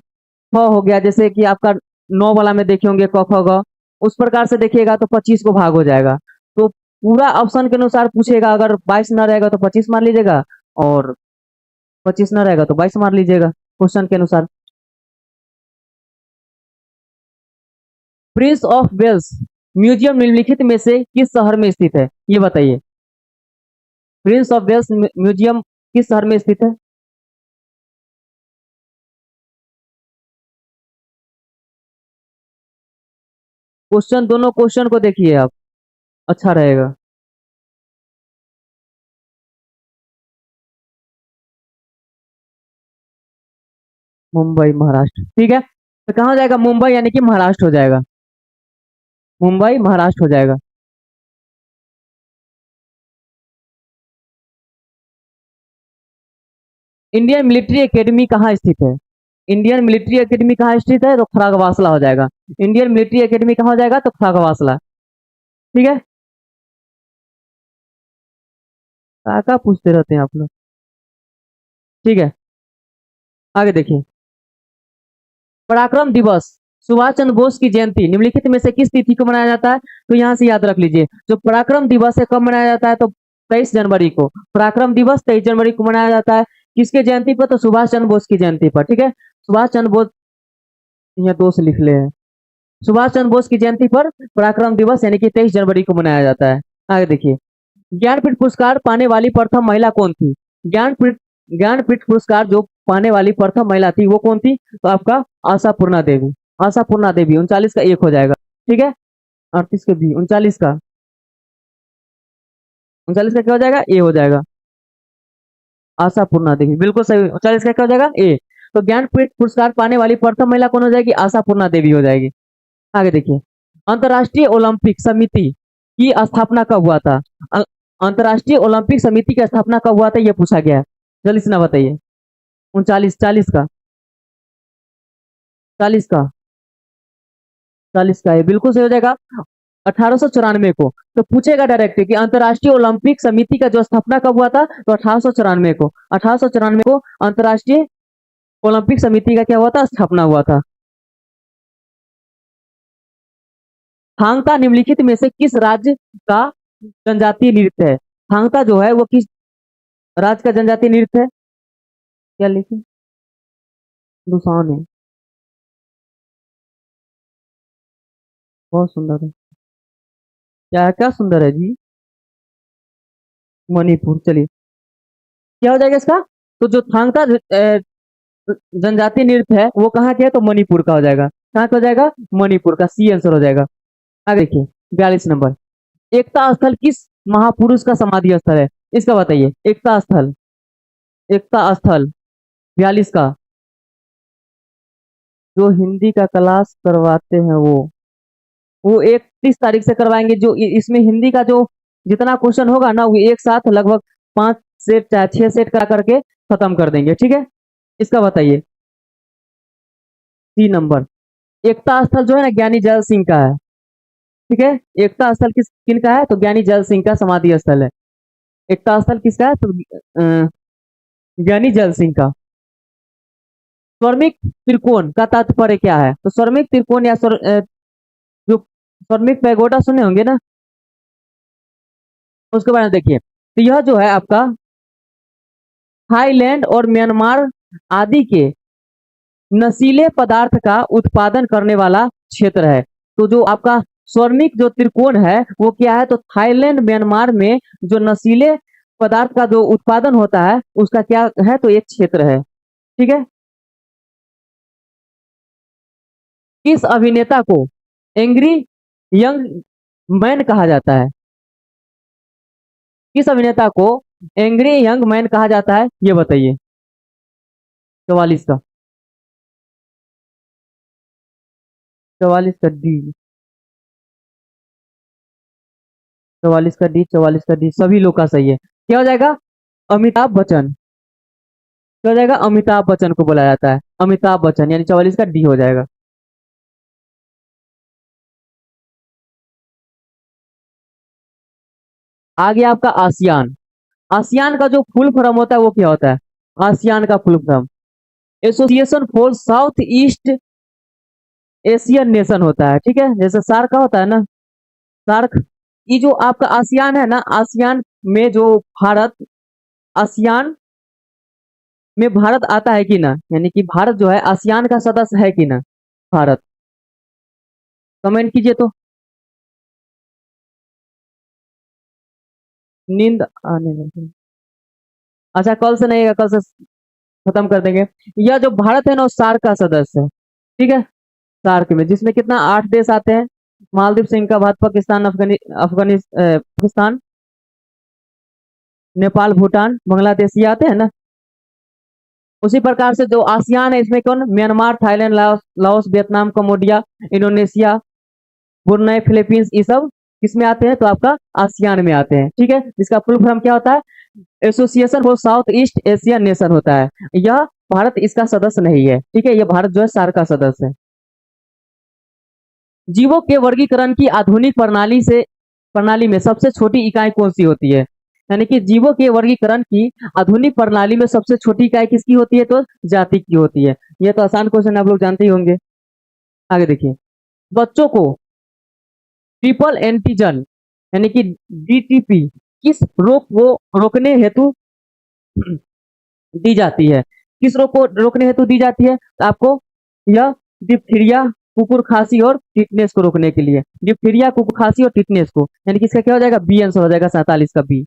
ख हो गया। जैसे कि आपका 9 वाला में देखे होंगे क ख ग, उस प्रकार से देखिएगा तो 25 को भाग हो जाएगा। तो पूरा ऑप्शन के अनुसार पूछेगा, अगर 22 ना रहेगा तो 25 मार लीजिएगा, और 25 ना रहेगा तो 22 मार लीजिएगा क्वेश्चन के अनुसार। प्रिंस ऑफ वेल्स म्यूजियम निम्नलिखित में से किस शहर में स्थित है? ये बताइए। प्रिंस ऑफ वेल्स म्यूजियम किस शहर में स्थित है? क्वेश्चन, दोनों क्वेश्चन को देखिए आप, अच्छा रहेगा। मुंबई महाराष्ट्र, ठीक है। तो कहाँ हो जाएगा? मुंबई यानी कि महाराष्ट्र हो जाएगा, मुंबई महाराष्ट्र हो जाएगा। इंडियन मिलिट्री एकेडमी कहाँ स्थित है? इंडियन मिलिट्री एकेडमी कहाँ स्थित है? तो खड़गवासला हो जाएगा। इंडियन मिलिट्री एकेडमी कहाँ हो जाएगा? तो खड़गवासला, ठीक है। क्या पूछते रहते हैं आप लोग, ठीक है। आगे देखिए। पराक्रम दिवस सुभाष चंद्र बोस की जयंती निम्नलिखित में से किस तिथि को मनाया जाता है? तो यहाँ से याद रख लीजिए, जो पराक्रम दिवस है कब मनाया जाता है? तो 23 जनवरी को। पराक्रम दिवस 23 जनवरी को मनाया जाता है। किसके जयंती पर? तो सुभाष चंद्र बोस की जयंती पर, ठीक है। सुभाष चंद्र बोस, यहाँ 2 से लिख ले हैं। सुभाष चंद्र बोस की जयंती पर पराक्रम दिवस यानी कि 23 जनवरी को मनाया जाता है। आगे देखिए। ज्ञानपीठ पुरस्कार पाने वाली प्रथम महिला कौन थी? ज्ञानपीठ ज्ञानपीठ पुरस्कार जो पाने वाली प्रथम महिला थी वो कौन थी? तो आपका आशापूर्णा देवी। आशापूर्णा देवी। 39 का 1 हो जाएगा, ठीक है। 38 के भी, 39 का क्या हो जाएगा? ए हो जाएगा, आशापूर्णा देवी, बिल्कुल सही। 39 का क्या हो जाएगा? ए। तो ज्ञानपीठ पुरस्कार पाने वाली प्रथम महिला कौन हो जाएगी? आशापूर्णा देवी हो जाएगी। आगे देखिए। अंतर्राष्ट्रीय ओलंपिक समिति की स्थापना कब हुआ था? अ- अंतर्राष्ट्रीय ओलंपिक समिति की स्थापना कब हुआ था? यह पूछा गया है। जल्दी से ना बताइए। 39, 40 का, 40 का, 40 का है, बिल्कुल सही हो जाएगा। 1894 को। तो पूछेगा डायरेक्ट कि अंतर्राष्ट्रीय ओलंपिक समिति का जो स्थापना कब हुआ था? तो 1894 को। 1894 को अंतर्राष्ट्रीय ओलंपिक समिति का क्या हुआ था? स्थापना हुआ था। थांगता निम्नलिखित में से किस राज्य का जनजातीय नृत्य है? थांगता जो है वो किस राज्य का जनजातीय नृत्य है? क्या लिखे? दुसान है। बहुत सुंदर है। क्या क्या सुंदर है जी? मणिपुर। चलिए, क्या हो जाएगा इसका? तो जो थांगता जनजातीय नृत्य है वो कहाँ के है? तो मणिपुर का हो जाएगा। कहाँ का हो जाएगा? मणिपुर का। सी आंसर हो जाएगा। आगे देखिए, 42 नंबर। एकता स्थल किस महापुरुष का समाधि स्थल है? इसका बताइए। एकता स्थल, एकता स्थल 42 का। जो हिंदी का क्लास करवाते हैं वो 31 तारीख से करवाएंगे। जो इसमें हिंदी का जो जितना क्वेश्चन होगा ना, वो एक साथ लगभग 5 सेट चाहे 6 सेट करा करके खत्म कर देंगे। ठीक है, इसका बताइए। 3 नंबर। एकता स्थल जो है ना, ज्ञानी जैल सिंह का है। ठीक है, एकता स्थल किनका है? तो ज्ञानी जैल सिंह का समाधि स्थल है। एकता स्थल किसका है? तो ज्ञानी जैल सिंह का। स्वर्मिक त्रिकोण का तात्पर्य क्या है? तो स्वर्मिक त्रिकोण या जो स्वर्मिक पैगोडा सुने होंगे ना, उसके बारे में देखिए। तो यह जो है आपका थाईलैंड और म्यांमार आदि के नशीले पदार्थ का उत्पादन करने वाला क्षेत्र है। तो जो आपका स्वर्मिक जो त्रिकोण है वो क्या है? तो थाईलैंड म्यांमार में जो नशीले पदार्थ का जो उत्पादन होता है उसका क्या है? तो एक क्षेत्र है। ठीक है। किस अभिनेता को एंग्री यंग मैन कहा जाता है? किस अभिनेता को एंग्री यंग मैन कहा जाता है, ये बताइए। 44 का। 44 का डी। 44 का डी, 44 का डी सभी लोग का सही है। क्या हो जाएगा? अमिताभ बच्चन। क्या हो जाएगा? अमिताभ बच्चन को बोला जाता है। अमिताभ बच्चन, यानी 44 का डी हो जाएगा। आगे आपका आसियान। आसियान का जो फुल फॉर्म होता है वो क्या होता है? आसियान का full form association for south east Asian nation होता है। ठीक है, जैसे सार्क का होता है ना, सार्क। ये जो आपका आसियान है ना, आसियान में जो भारत, आसियान में भारत आता है कि ना, यानी कि भारत जो है आसियान का सदस्य है कि ना, भारत? कमेंट कीजिए तो। नींद आने लगी। अच्छा, कल से नहीं है, कल से खत्म कर देंगे। यह जो भारत है ना, वो सार्क का सदस्य है। ठीक है, सार्क में जिसमें कितना 8 देश आते हैं। मालदीव, श्रीलंका, भारत, पाकिस्तान, पाकिस्तान, नेपाल, भूटान, बांग्लादेश, ये आते हैं ना। उसी प्रकार से जो आसियान है इसमें कौन? Myanmar, Thailand, Laos, Vietnam, Cambodia, Indonesia, Brunei, Philippines, ये सब किसमें आते हैं? तो आपका आसियान में आते हैं। ठीक है, इसका फुल फॉर्म क्या होता है? Association for south east Asian nation होता है। यह भारत इसका सदस्य नहीं है। ठीक है, यह भारत जो है सार्क का सदस्य है। जीवों के वर्गीकरण की आधुनिक प्रणाली में सबसे छोटी इकाई कौन सी होती है? यानी कि जीवों के वर्गीकरण की आधुनिक प्रणाली में सबसे छोटी इकाई किसकी होती है? तो जाति की होती है। यह तो आसान क्वेश्चन आप लोग जानते ही होंगे। आगे देखिए। बच्चों को ट्रिपल एंटीजन यानी कि डीटीपी किस रोग को रोकने हेतु दी जाती है? किस रोग को रोकने हेतु दी जाती है? तो आपको यह डिप्थीरिया, कुकुर खांसी और टिटनेस को रोकने के लिए। डिप्थीरिया, कुकुर खांसी और टिटनेस को, यानी कि इसका क्या हो जाएगा? बी आंसर हो जाएगा। 47 का बी।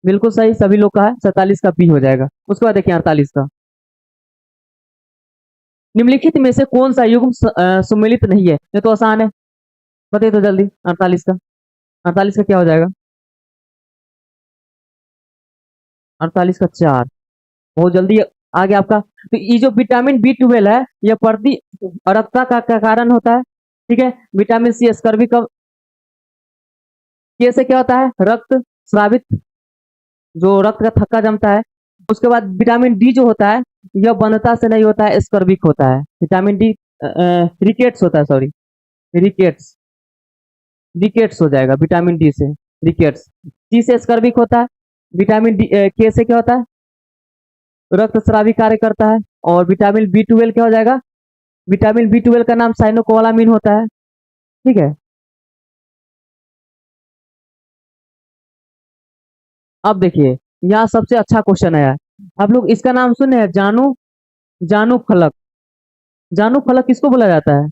बिल्कुल सही, सभी लोग का है। 47 का बी हो जाएगा। उसके बाद देखिए 48 का। निम्नलिखित में से कौन सा युग्म सुमेलित नहीं है? ये तो आसान है, बताइए तो जल्दी। 48 का, 48 का क्या हो जाएगा? 48 का 4। बहुत जल्दी आ गया आपका। तो ये जो विटामिन बी 12 है, यह प्रति अरक्ता का कारण होता है। ठीक है, विटामिन सी स्कर्वी का के से क्या होता है? रक्त स्रावित, जो रक्त का थक्का जमता है। उसके बाद विटामिन डी जो होता है, यह बंधता से नहीं होता है, स्कर्विक होता है। विटामिन डी रिकेट्स होता है, सॉरी, रिकेट्स, रिकेट्स हो जाएगा विटामिन डी से। रिकेट्स। सी से स्कर्विक होता है। विटामिन डी के से क्या होता है? रक्त स्रावी कार्य करता है। और विटामिन बी 12 क्या हो जाएगा? विटामिन बी 12 का नाम साइनोकोबालामिन होता है। ठीक है। अब देखिए, यहाँ सबसे अच्छा क्वेश्चन आया है। आप लोग इसका नाम सुने हैं? जानू, जानू फलक। जानू फलक किसको बोला जाता है?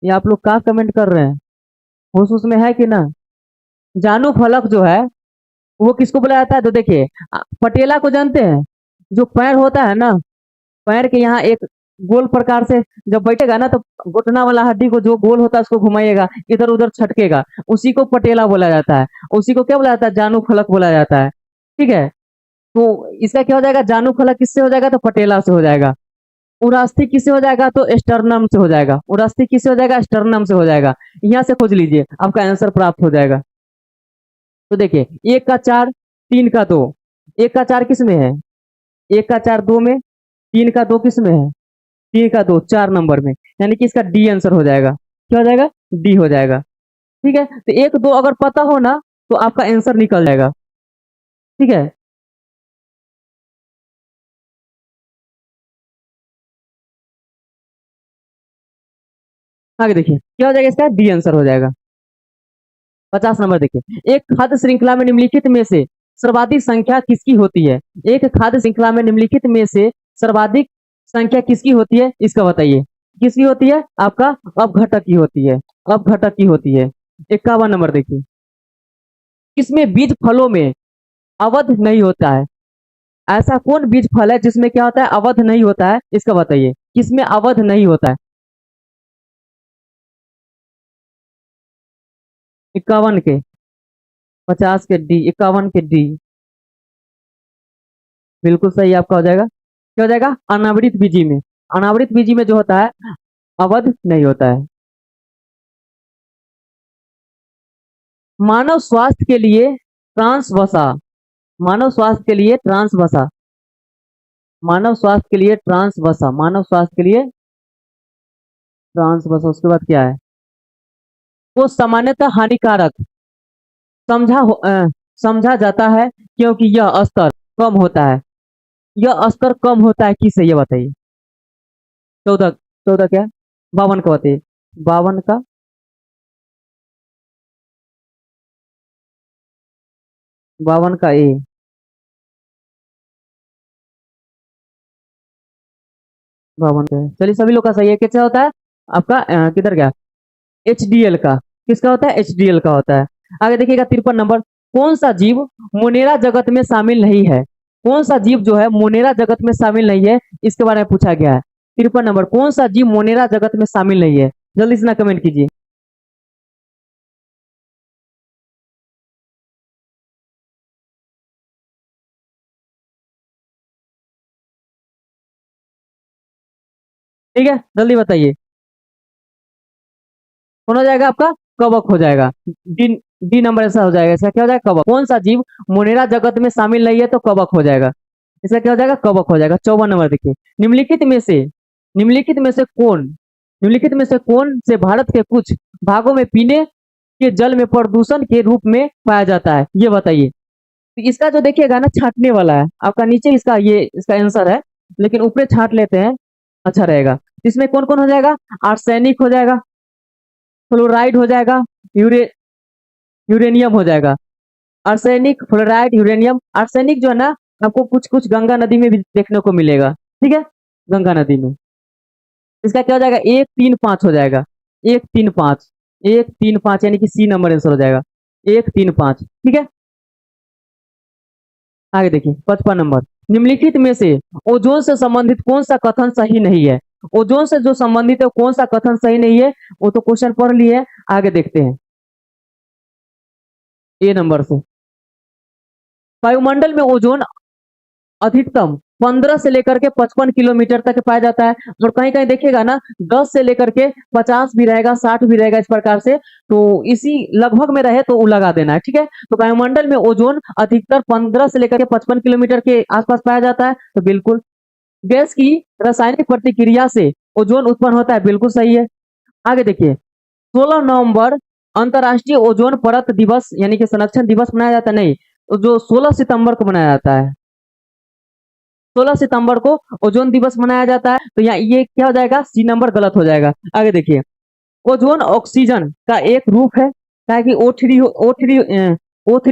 ये आप लोग क्या कमेंट कर रहे हैं? होश उसमें है कि ना? जानू फलक जो है वो किसको बोला जाता है? तो देखिए, पटेला को जानते हैं? जो पैर होता है ना, पैर के यहाँ एक गोल प्रकार से जब बैठेगा ना, तो घुटना वाला हड्डी को जो गोल होता है उसको घुमाइएगा, इधर उधर छटकेगा, उसी को पटेला बोला जाता है। उसी को क्या बोला जाता है? जानू फलक बोला जाता है। ठीक है, तो इसका क्या हो जाएगा? जानू फलक किससे हो जाएगा? तो पटेला से हो जाएगा। उरास्थी किससे हो जाएगा? तो स्टर्नम से हो जाएगा। उरास्थी किससे हो जाएगा? स्टर्नम से हो जाएगा। यहाँ से खोज लीजिए, आपका आंसर प्राप्त हो जाएगा। तो देखिए, एक का चार, तीन का दो। एक का चार किस में है? एक का चार दो में। तीन का दो किस में है? तीन का दो चार नंबर में। यानी कि इसका डी आंसर हो जाएगा। क्या हो जाएगा? डी हो जाएगा। ठीक है, तो एक दो अगर पता हो ना, तो आपका आंसर निकल जाएगा। ठीक है, आगे देखिए क्या हो जाएगा, इसका डी आंसर हो जाएगा। 50 नंबर देखिए, एक खाद्य श्रृंखला में निम्नलिखित में से सर्वाधिक संख्या किसकी होती है? एक खाद्य श्रृंखला में निम्नलिखित में से सर्वाधिक संख्या किसकी होती है? इसका बताइए। किसकी होती है? आपका अपघटक की होती है। अपघटक की होती है। 51 नंबर देखिए, किसमें बीज फलों में अवध नहीं होता है? ऐसा कौन बीज फल है जिसमें क्या होता है? अवध नहीं होता है, इसका बताइए। किसमें अवध नहीं होता है? 51 के, 50 के डी, 51 के डी। बिल्कुल सही आपका हो जाएगा। क्या हो जाएगा? अनावृत बीजी में। अनावृत बीजी में जो होता है, अवध नहीं होता है। मानव स्वास्थ्य के लिए ट्रांस वसा। मानव स्वास्थ्य के लिए ट्रांस वसा। मानव स्वास्थ्य के लिए ट्रांस वसा। मानव स्वास्थ्य के लिए ट्रांस वसा। उसके बाद क्या है? वो सामान्यतः हानिकारक समझा जाता है क्योंकि यह स्तर कम होता है। यह स्तर कम होता है किससे? ये बताइए। 14। 14 क्या? 52 का बताइए। 52 का, 52 का ए। बावन का है। चलिए, सभी लोग का सही है। कैसे होता है आपका? किधर गया? HDL का। किसका होता है? HDL का होता है। आगे देखिएगा 53 नंबर, कौन सा जीव मोनेरा जगत में शामिल नहीं है? कौन सा जीव जो है मोनेरा जगत में शामिल नहीं है, इसके बारे में पूछा गया है। 53 नंबर, कौन सा जीव मोनेरा जगत में शामिल नहीं है? जल्दी से ना कमेंट कीजिए। ठीक है, जल्दी बताइए। कौन हो जाएगा आपका? कवक हो जाएगा। डी। डी नंबर ऐसा हो जाएगा। इसका क्या हो जाएगा? कवक। कौन सा जीव मोनेरा जगत में शामिल नहीं है? तो कवक हो जाएगा। इसका क्या हो जाएगा? कवक हो जाएगा। 54 नंबर देखिए, निम्नलिखित में से कौन से भारत के कुछ भागों में पीने के जल में प्रदूषण के रूप में पाया जाता है? ये बताइए। तो इसका जो देखिएगा ना, छांटने वाला है आपका। नीचे इसका ये इसका आंसर है, लेकिन ऊपर छांट लेते हैं, अच्छा रहेगा। इसमें कौन कौन हो जाएगा? आर्सेनिक हो जाएगा, फ्लोराइड हो जाएगा, यूरे यूरेनियम हो जाएगा। Arsenic, fluoride, uranium. आर्सेनिक जो है ना, आपको कुछ कुछ गंगा नदी में भी देखने को मिलेगा। ठीक है, गंगा नदी में। इसका क्या हो जाएगा? 1, 3, 5 हो जाएगा। 1, 3, 5। 1, 3, 5 यानी कि सी नंबर आंसर हो जाएगा। 1, 3, 5। ठीक है, आगे देखिए 55 नंबर, निम्नलिखित में से ओजोन से संबंधित कौन सा कथन सही नहीं है? ओजोन से जो संबंधित है कौन सा कथन सही नहीं है? वो तो क्वेश्चन पढ़ लिए, आगे देखते हैं। ए नंबर से, वायुमंडल में ओजोन अधिकतम 15 से लेकर के 55 किलोमीटर तक पाया जाता है। और कहीं कहीं देखिएगा ना, 10 से लेकर के 50 भी रहेगा, 60 भी रहेगा, इस प्रकार से। तो इसी लगभग में रहे तो वो लगा देना है। ठीक है, तो वायुमंडल में ओजोन अधिकतर 15 से लेकर के 55 किलोमीटर के आसपास पाया जाता है, तो बिल्कुल। गैस की रासायनिक प्रतिक्रिया से ओजोन उत्पन्न होता है, बिल्कुल सही है। आगे देखिए, 16 नवंबर अंतर्राष्ट्रीय ओजोन परत दिवस यानी कि संरक्षण दिवस मनाया जाता है, नहीं, तो जो 16 सितंबर को मनाया जाता है। 16 सितंबर को ओजोन दिवस मनाया जाता है। तो यहाँ ये क्या हो जाएगा? सी नंबर गलत हो जाएगा। आगे देखिए, ओजोन ऑक्सीजन का एक रूप है, क्या है कि O3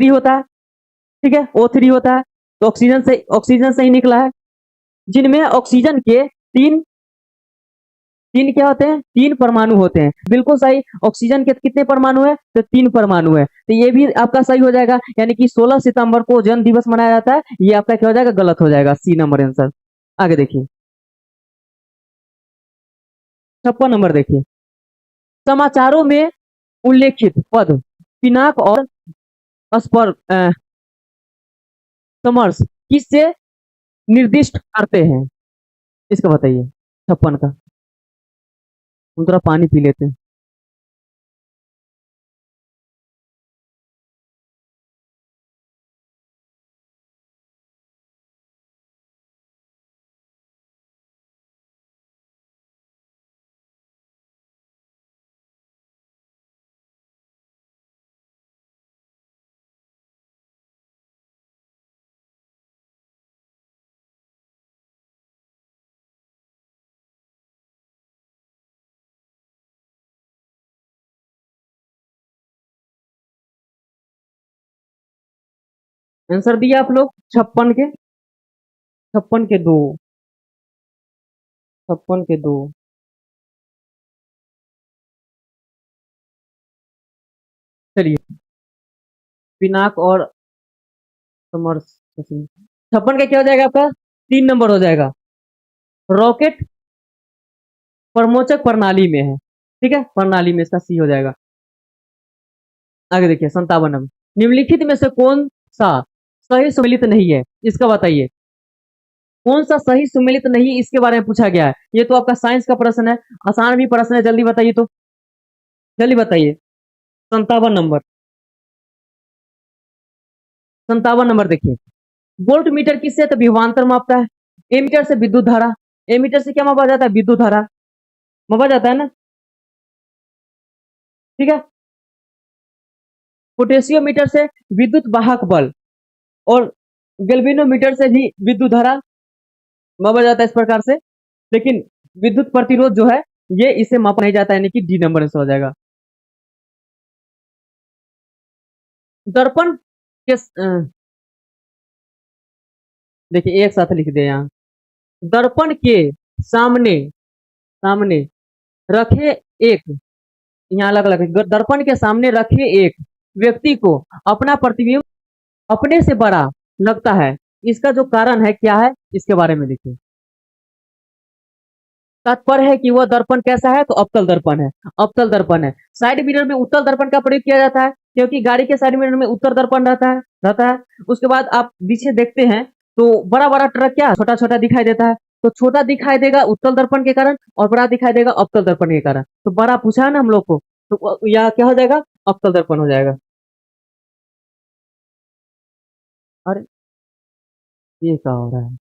होता है। ठीक है, O3 होता है, तो ऑक्सीजन से ही निकला है। जिनमें ऑक्सीजन के तीन तीन क्या होते हैं? तीन परमाणु होते हैं, बिल्कुल सही। ऑक्सीजन के कितने परमाणु है? तो तीन परमाणु है, तो ये भी आपका सही हो जाएगा। यानी कि 16 सितंबर को जन्म दिवस मनाया जाता है, ये आपका क्या हो जाएगा? गलत हो जाएगा, सी नंबर आंसर। आगे देखिए 56 नंबर देखिए, समाचारों में उल्लेखित पद पिनाक और स्पर समर्स किससे निर्दिष्ट करते हैं? इसका बताइए 56 का। हम थोड़ा पानी पी लेते हैं। आंसर दिया आप लोग 56 के, 56 के 2, 56 के 2। चलिए पिनाक और समर्स, 56 का क्या हो जाएगा आपका? 3 नंबर हो जाएगा। रॉकेट परमोचक प्रणाली में है, ठीक है, प्रणाली में, इसका सी हो जाएगा। आगे देखिए 57 नंबर, निम्नलिखित में से कौन सा सही सम्मिलित नहीं है? इसका बताइए कौन सा सही सम्मिलित नहीं, इसके बारे में पूछा गया है। ये तो आपका साइंस का प्रश्न है, आसान भी प्रश्न है, जल्दी बताइए तो, जल्दी बताइए। 57 नंबर, 57 नंबर देखिए, वोल्ट मीटर किससे तो विभवांतर मापता है, एमीटर से विद्युत धारा, एमीटर से क्या मापा जाता है? विद्युत धारा मापा जाता है ना, ठीक है। पोटेशियोमीटर से विद्युत वाहक बल, और गैल्वेनोमीटर से भी विद्युत धारा मापा जाता है इस प्रकार से, लेकिन विद्युत प्रतिरोध जो है ये इसे मापा नहीं जाता है, यानी कि डी नंबर से हो जाएगा। दर्पण के देखिए एक साथ लिख दे यहाँ, दर्पण के सामने, सामने रखे एक, यहाँ अलग अलग, दर्पण के सामने रखे एक व्यक्ति को अपना प्रतिबिंब अपने से बड़ा लगता है, इसका जो कारण है क्या है, इसके बारे में देखिए। तात्पर्य है कि वह दर्पण कैसा है, तो अवतल दर्पण है, अवतल दर्पण है। साइड मिरर में उत्तल दर्पण का प्रयोग किया जाता है, क्योंकि गाड़ी के साइड मिरर में उत्तर दर्पण रहता है। उसके बाद आप पीछे देखते हैं तो बड़ा बड़ा ट्रक क्या छोटा छोटा दिखाई देता है, तो छोटा दिखाई देगा उत्तल दर्पण के कारण, और बड़ा दिखाई देगा अवतल दर्पण के कारण। तो बड़ा पूछा है ना हम लोग को, तो यह क्या हो जाएगा? अवतल दर्पण हो जाएगा। अरे ये क्या हो रहा है?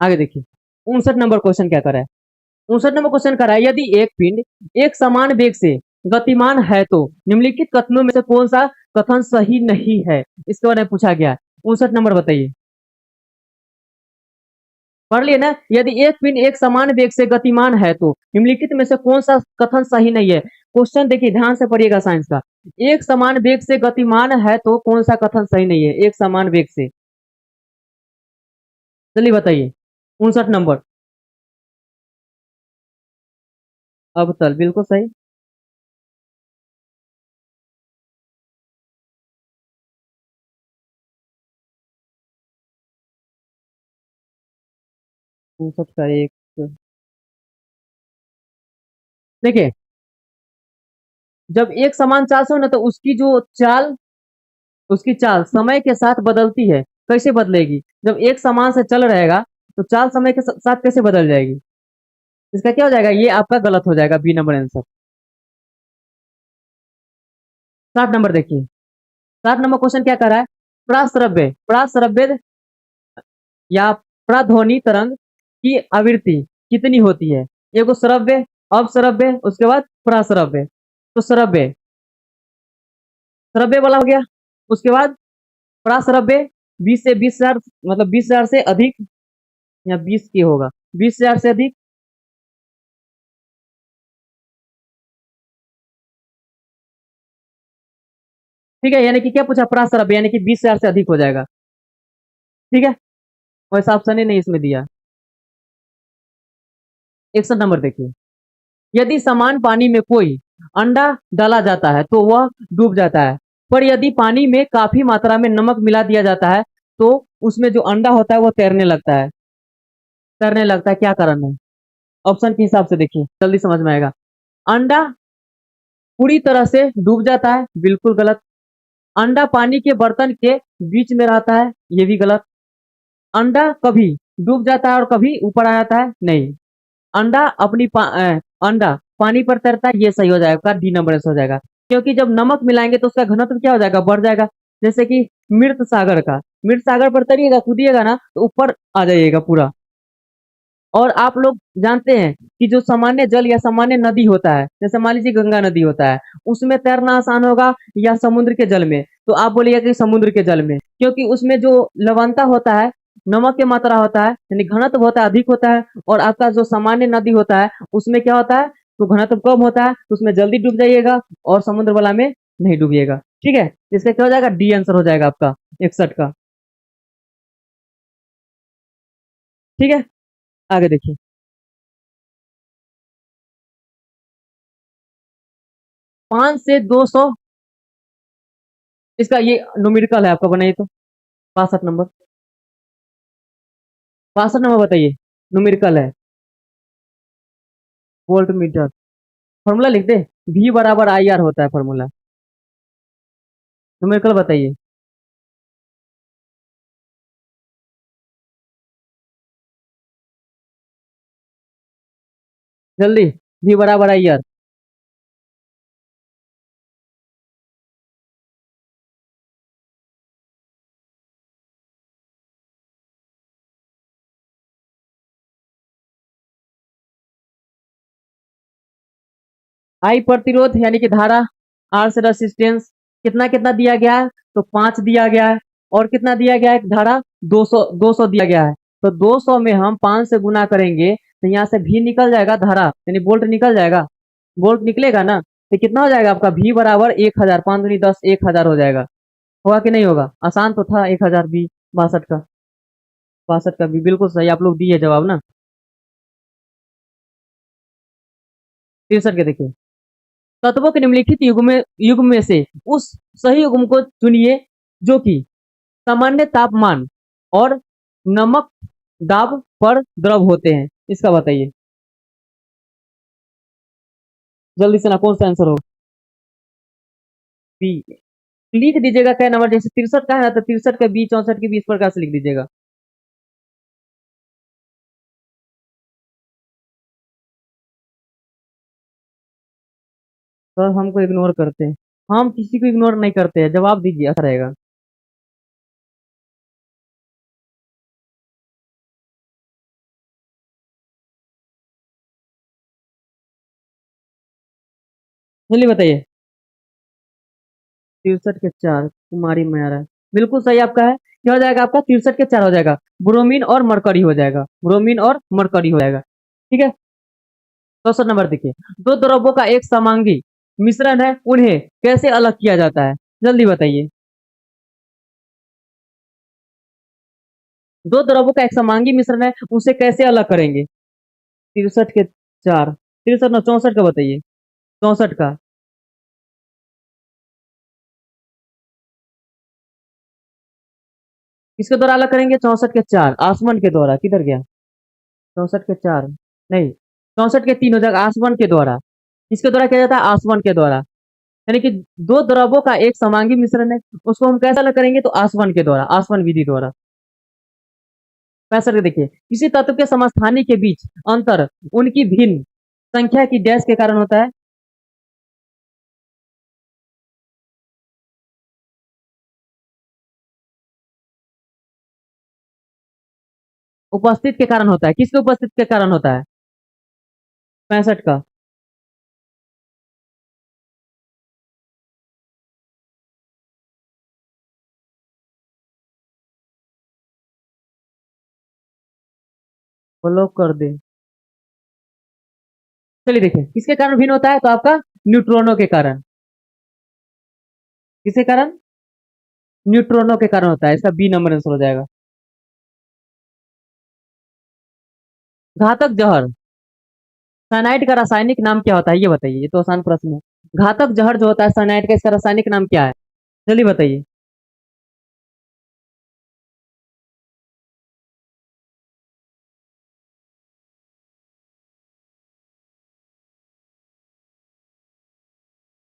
आगे देखिए 59 नंबर क्वेश्चन क्या कर रहा है। 59 नंबर क्वेश्चन कर रहा है, यदि एक पिंड एक समान वेग से गतिमान है तो निम्नलिखित कथनों में से कौन सा कथन सही नहीं है, इसके बारे में पूछा गया है। 59 नंबर बताइए, पढ़ लिए ना, यदि एक पिंड एक समान वेग से गतिमान है तो निम्नलिखित में से कौन सा कथन सही नहीं है। क्वेश्चन देखिए ध्यान से पढ़िएगा साइंस का, एक समान वेग से गतिमान है तो कौन सा कथन सही नहीं है, एक समान वेग से, चलिए बताइए। 59 नंबर, अवतल बिल्कुल सही। 59 का 1, देखिए जब एक समान चाल से हो ना, तो उसकी जो चाल, उसकी चाल समय के साथ बदलती है। कैसे बदलेगी? जब एक समान से चल रहेगा तो चाल समय के साथ कैसे बदल जाएगी? इसका क्या हो जाएगा? ये आपका गलत हो जाएगा, बी नंबर आंसर। 60 नंबर देखिए, 60 नंबर क्वेश्चन क्या कर रहा है, प्राश्रव्य, प्राश्रव्य या प्राध्वनि तरंग की आवृत्ति कितनी होती है? एगो श्रव्य, अपश्रव्य, उसके बाद प्राश्रव्य। तो श्रव्य, श्रव्य वाला हो गया। उसके बाद प्राश्रव्य 20 से 20 हजार, मतलब 20 हजार से अधिक, या 20 की होगा, 20 हजार से अधिक, ठीक है, यानी कि क्या पूछा, प्रासरभ यानी कि 20,000 से अधिक हो जाएगा। ठीक है, वैसा ऑप्शन ही नहीं इसमें दिया। 61 नंबर देखिए, यदि समान पानी में कोई अंडा डाला जाता है तो वह डूब जाता है, पर यदि पानी में काफी मात्रा में नमक मिला दिया जाता है तो उसमें जो अंडा होता है वो तैरने लगता है। तैरने लगता है, क्या कारण है? ऑप्शन के हिसाब से देखिए, जल्दी समझ में आएगा। अंडा पूरी तरह से डूब जाता है, बिल्कुल गलत। अंडा पानी के बर्तन के बीच में रहता है, ये भी गलत। अंडा कभी डूब जाता है और कभी ऊपर आ जाता है, नहीं। अंडा अंडा पानी पर तैरता है, ये सही हो जाएगा, डी नंबर से हो जाएगा। क्योंकि जब नमक मिलाएंगे तो उसका घनत्व क्या हो जाएगा, बढ़ जाएगा। जैसे कि मृत सागर पर तैरिएगा, कूदिएगा ना तो ऊपर आ जाइएगा पूरा। और आप लोग जानते हैं कि जो सामान्य जल या सामान्य नदी होता है, जैसे मान लीजिए गंगा नदी होता है, उसमें तैरना आसान होगा या समुद्र के जल में? तो आप बोलिएगा कि समुद्र के जल में, क्योंकि उसमें जो लवणता होता है, नमक की मात्रा होता है, यानी घनत्व होता है, अधिक होता है। और आपका जो सामान्य नदी होता है उसमें क्या होता है, तो घनत्व कम होता है, तो उसमें जल्दी डूब जाइएगा और समुद्र वाला में नहीं डूबिएगा। ठीक है, इसका क्या हो जाएगा, डी आंसर हो जाएगा आपका 61 का। ठीक है, आगे देखिए। 5 से 200, इसका ये न्यूमेरिकल है आपका, बनाइए तो। 62 नंबर, 62 नंबर बताइए, न्यूमेरिकल है, वोल्ट मीटर। फॉर्मूला लिख दे, V बराबर IR होता है फॉर्मूला। न्यूमेरिकल बताइए जल्दी। V बराबर IR। I प्रतिरोध यानी कि धारा, R से रेसिस्टेंस, कितना कितना दिया गया है, तो 5 दिया गया है। और कितना दिया गया है, धारा 200, 200 दिया गया है। तो 200 में हम 5 से गुना करेंगे तो यहाँ से V निकल जाएगा, धारा यानी वोल्ट निकल जाएगा। वोल्ट निकलेगा ना, तो कितना हो जाएगा आपका, V बराबर 1000, 5 दूनी 10, 1000 हो जाएगा। होगा कि नहीं होगा? आसान तो था, 1000 भी। 62 का, 62 का भी बिल्कुल सही, आप लोग दिए जवाब ना। 63 के देखिए, तत्वों के निम्नलिखित युग्म में से उस सही युग्म को चुनिए जो कि सामान्य तापमान और नमक दाब पर द्रव होते हैं। इसका बताइए जल्दी से ना, कौन सा आंसर हो? बी। लिख दीजिएगा क्या नंबर, जैसे 63 का है ना, तो 63 का बी, 64 के 20 प्रकार से लिख दीजिएगा। सर हमको इग्नोर करते हैं, हम किसी को इग्नोर नहीं करते हैं, जवाब दीजिए, अच्छा रहेगा। जल्दी बताइए। 63 के 4, कुमारी मायारा, बिल्कुल सही आपका है। क्या हो जाएगा आपका, 63 के 4 हो जाएगा। ब्रोमीन और मरकरी हो जाएगा, ब्रोमीन और मरकरी हो जाएगा। ठीक है, 64 नंबर देखिए, दो द्रव्यों का एक समांगी मिश्रण है, उन्हें कैसे अलग किया जाता है? जल्दी बताइए। दो द्रव्यों का एक समांगी मिश्रण है, उसे कैसे अलग करेंगे? 63 के 4, 63 ना 64 का बताइए, 64 का। किसके द्वारा अलग करेंगे? 64 के 4, आसमान के द्वारा। किधर गया? 64 के 4 नहीं, 64 के 3 हो जाएगा, आसमान के द्वारा। किसके द्वारा किया जाता है? आसमान के द्वारा। यानी कि दो द्रव्यों का एक समांगी मिश्रण है, उसको हम कैसे अलग करेंगे? तो आसमान के द्वारा, आसमान विधि द्वारा। 65 देखिए, किसी तत्व के समस्थानी के बीच अंतर उनकी भिन्न संख्या की डैश के कारण होता है। उपस्थित के कारण होता है, किसके उपस्थित के कारण होता है? 65 का। ब्लॉक कर दे। चलिए देखिए, किसके कारण भिन्न होता है, तो आपका न्यूट्रॉनों के कारण। किसके कारण? न्यूट्रॉनों के कारण होता है। इसका बी नंबर आंसर हो जाएगा। घातक जहर साइनाइड का रासायनिक नाम क्या होता है, ये बताइए। ये तो आसान प्रश्न है। घातक जहर जो होता है साइनाइड का, इसका रासायनिक नाम क्या है? जल्दी बताइए।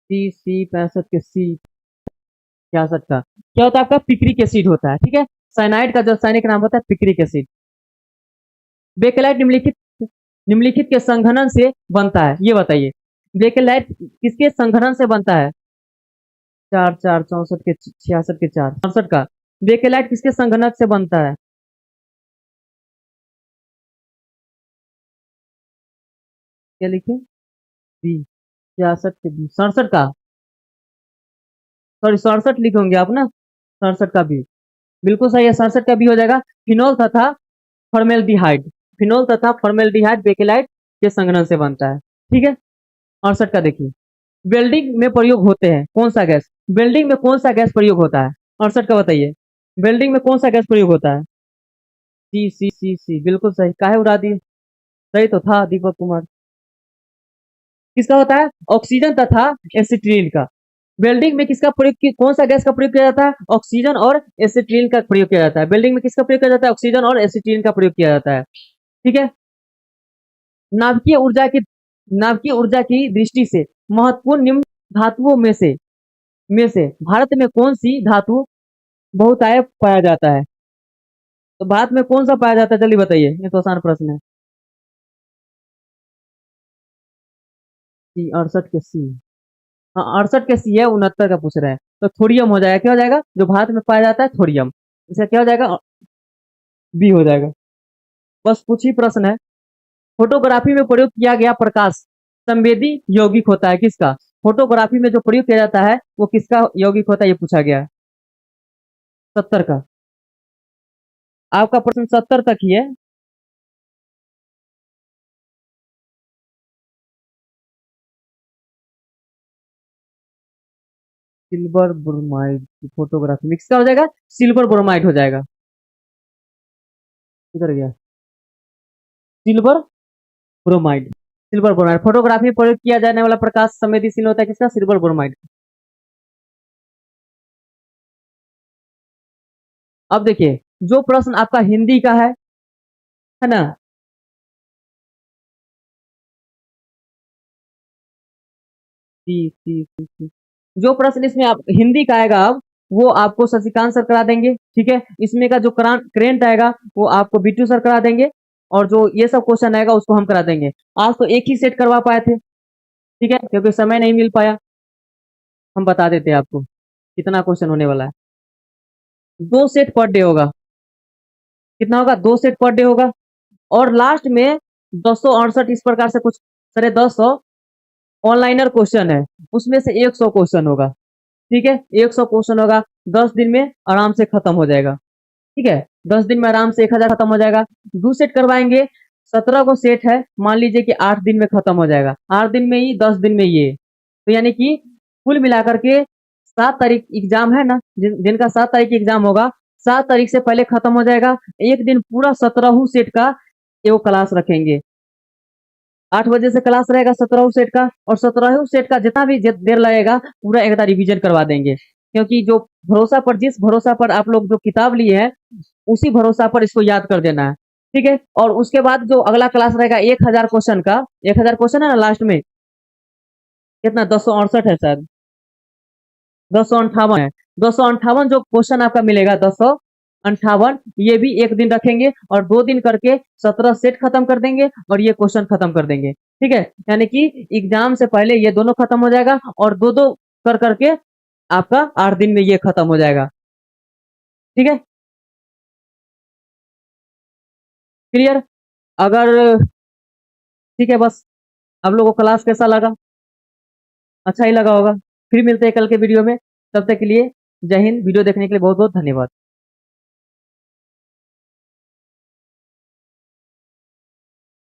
C65 के C66 का क्या होता है आपका? पिक्रिक एसिड होता है। ठीक है, साइनाइड का जो रासायनिक नाम होता है पिक्रिक एसिड। बेकेलाइट निम्नलिखित के संघनन से बनता है, ये बताइए। बेकेलाइट किसके संघनन से बनता है? 4 4 64 के 66 के 4 68 का। बेकेलाइट किसके संघनन से बनता है? क्या लिखे? बी 66 के बी 67 का। सॉरी 67 लिखे होंगे आप ना। 67 का बी बिल्कुल सही है। 67 का बी हो जाएगा। फिनोल तथा फॉर्मेल्डिहाइड, फिनोल तथा फॉर्मेल्डिहाइड बेकेलाइट के संघनन से बनता है। ठीक है, 68 का देखिए। वेल्डिंग में प्रयोग होते हैं कौन सा गैस? वेल्डिंग में कौन सा गैस प्रयोग होता है? 68 का बताइए। वेल्डिंग में कौन सा गैस प्रयोग होता है? सी बिल्कुल सही। काहे उड़ा दिए? सही तो था दीपक कुमार। किसका होता है? ऑक्सीजन तथा एसिटिलीन का। वेल्डिंग में किसका प्रयोग कौन सा गैस का प्रयोग किया जाता है? ऑक्सीजन और एसिटिलीन का प्रयोग किया जाता है। वेल्डिंग में किसका प्रयोग किया जाता है? ऑक्सीजन और एसिटिलीन का प्रयोग किया जाता है। ठीक है। नाभिकीय ऊर्जा की नाभिकीय ऊर्जा की दृष्टि से महत्वपूर्ण निम्न धातुओं में से भारत में कौन सी धातु बहुतायत पाया जाता है? तो भारत में कौन सा पाया जाता है, जल्दी बताइए। ये तो आसान प्रश्न है। C68 के सी। हाँ 68 के सी है, 69 का पूछ रहा है। तो थोरियम हो जाएगा। क्या हो जाएगा? जो भारत में पाया जाता है थोरियम, इसका क्या हो जाएगा? बी हो जाएगा। बस कुछ ही प्रश्न है। फोटोग्राफी में प्रयोग किया गया प्रकाश संवेदी यौगिक होता है किसका? फोटोग्राफी में जो प्रयोग किया जाता है वो किसका यौगिक होता है, ये पूछा गया है। 70 का। आपका प्रश्न 70 तक ही है। सिल्वर ब्रोमाइड की फोटोग्राफी में किसका हो जाएगा? सिल्वर ब्रोमाइड हो जाएगा। किधर गया? Silver bromide. Silver bromide photography में प्रयोग किया जाने वाला प्रकाश संवेदनशील होता है किसका? Silver bromide. अब देखिए, जो प्रश्न आपका हिंदी का है ना? सी जो प्रश्न इसमें आप हिंदी का आएगा अब, वो आपको शशिकांत सर करा देंगे। ठीक है, इसमें का जो करेंट आएगा वो आपको बीटू सर करा देंगे। और जो ये सब क्वेश्चन आएगा उसको हम करा देंगे। आज तो एक ही सेट करवा पाए थे, ठीक है, क्योंकि समय नहीं मिल पाया। हम बता देते हैं आपको कितना क्वेश्चन होने वाला है। 2 सेट पर डे होगा। कितना होगा? 2 सेट पर डे होगा। और लास्ट में 268 इस प्रकार से कुछ 250 ऑनलाइनर क्वेश्चन है, उसमें से 100 क्वेश्चन होगा। ठीक है, 100 क्वेश्चन होगा। 10 दिन में आराम से खत्म हो जाएगा। ठीक है, 10 दिन में आराम से 1000 खत्म हो जाएगा। 2 सेट करवाएंगे, 17 को सेट है। मान लीजिए कि 8 दिन में खत्म हो जाएगा। 8 दिन में ही, 10 दिन में ये, तो यानी कि कुल मिलाकर के 7 तारीख एग्जाम है ना, जिनका 7 तारीख एग्जाम होगा, 7 तारीख से पहले खत्म हो जाएगा। एक दिन पूरा 17 सेट का वो क्लास रखेंगे। 8 बजे से क्लास रहेगा 17 सेट का, और 17 सेट का जितना भी देर लगेगा पूरा एक रिवीजन करवा देंगे। क्योंकि जो जिस भरोसा पर आप लोग जो किताब लिए हैं, उसी भरोसा पर इसको याद कर देना है। ठीक है, और उसके बाद जो अगला क्लास रहेगा 1000 क्वेश्चन का, 1000 क्वेश्चन है ना लास्ट में, कितना 268 है शायद, 258 है। 258 जो क्वेश्चन आपका मिलेगा, 258, ये भी एक दिन रखेंगे और 2 दिन करके 17 सेट खत्म कर देंगे और ये क्वेश्चन खत्म कर देंगे। ठीक है, यानी कि एग्जाम से पहले ये दोनों खत्म हो जाएगा और दो दो कर करके आपका 8 दिन में ये खत्म हो जाएगा। ठीक है, क्लियर? अगर ठीक है, बस आप लोगों को क्लास कैसा लगा? अच्छा ही लगा होगा। फिर मिलते हैं कल के वीडियो में। तब तक के लिए जय हिंद। वीडियो देखने के लिए बहुत बहुत धन्यवाद।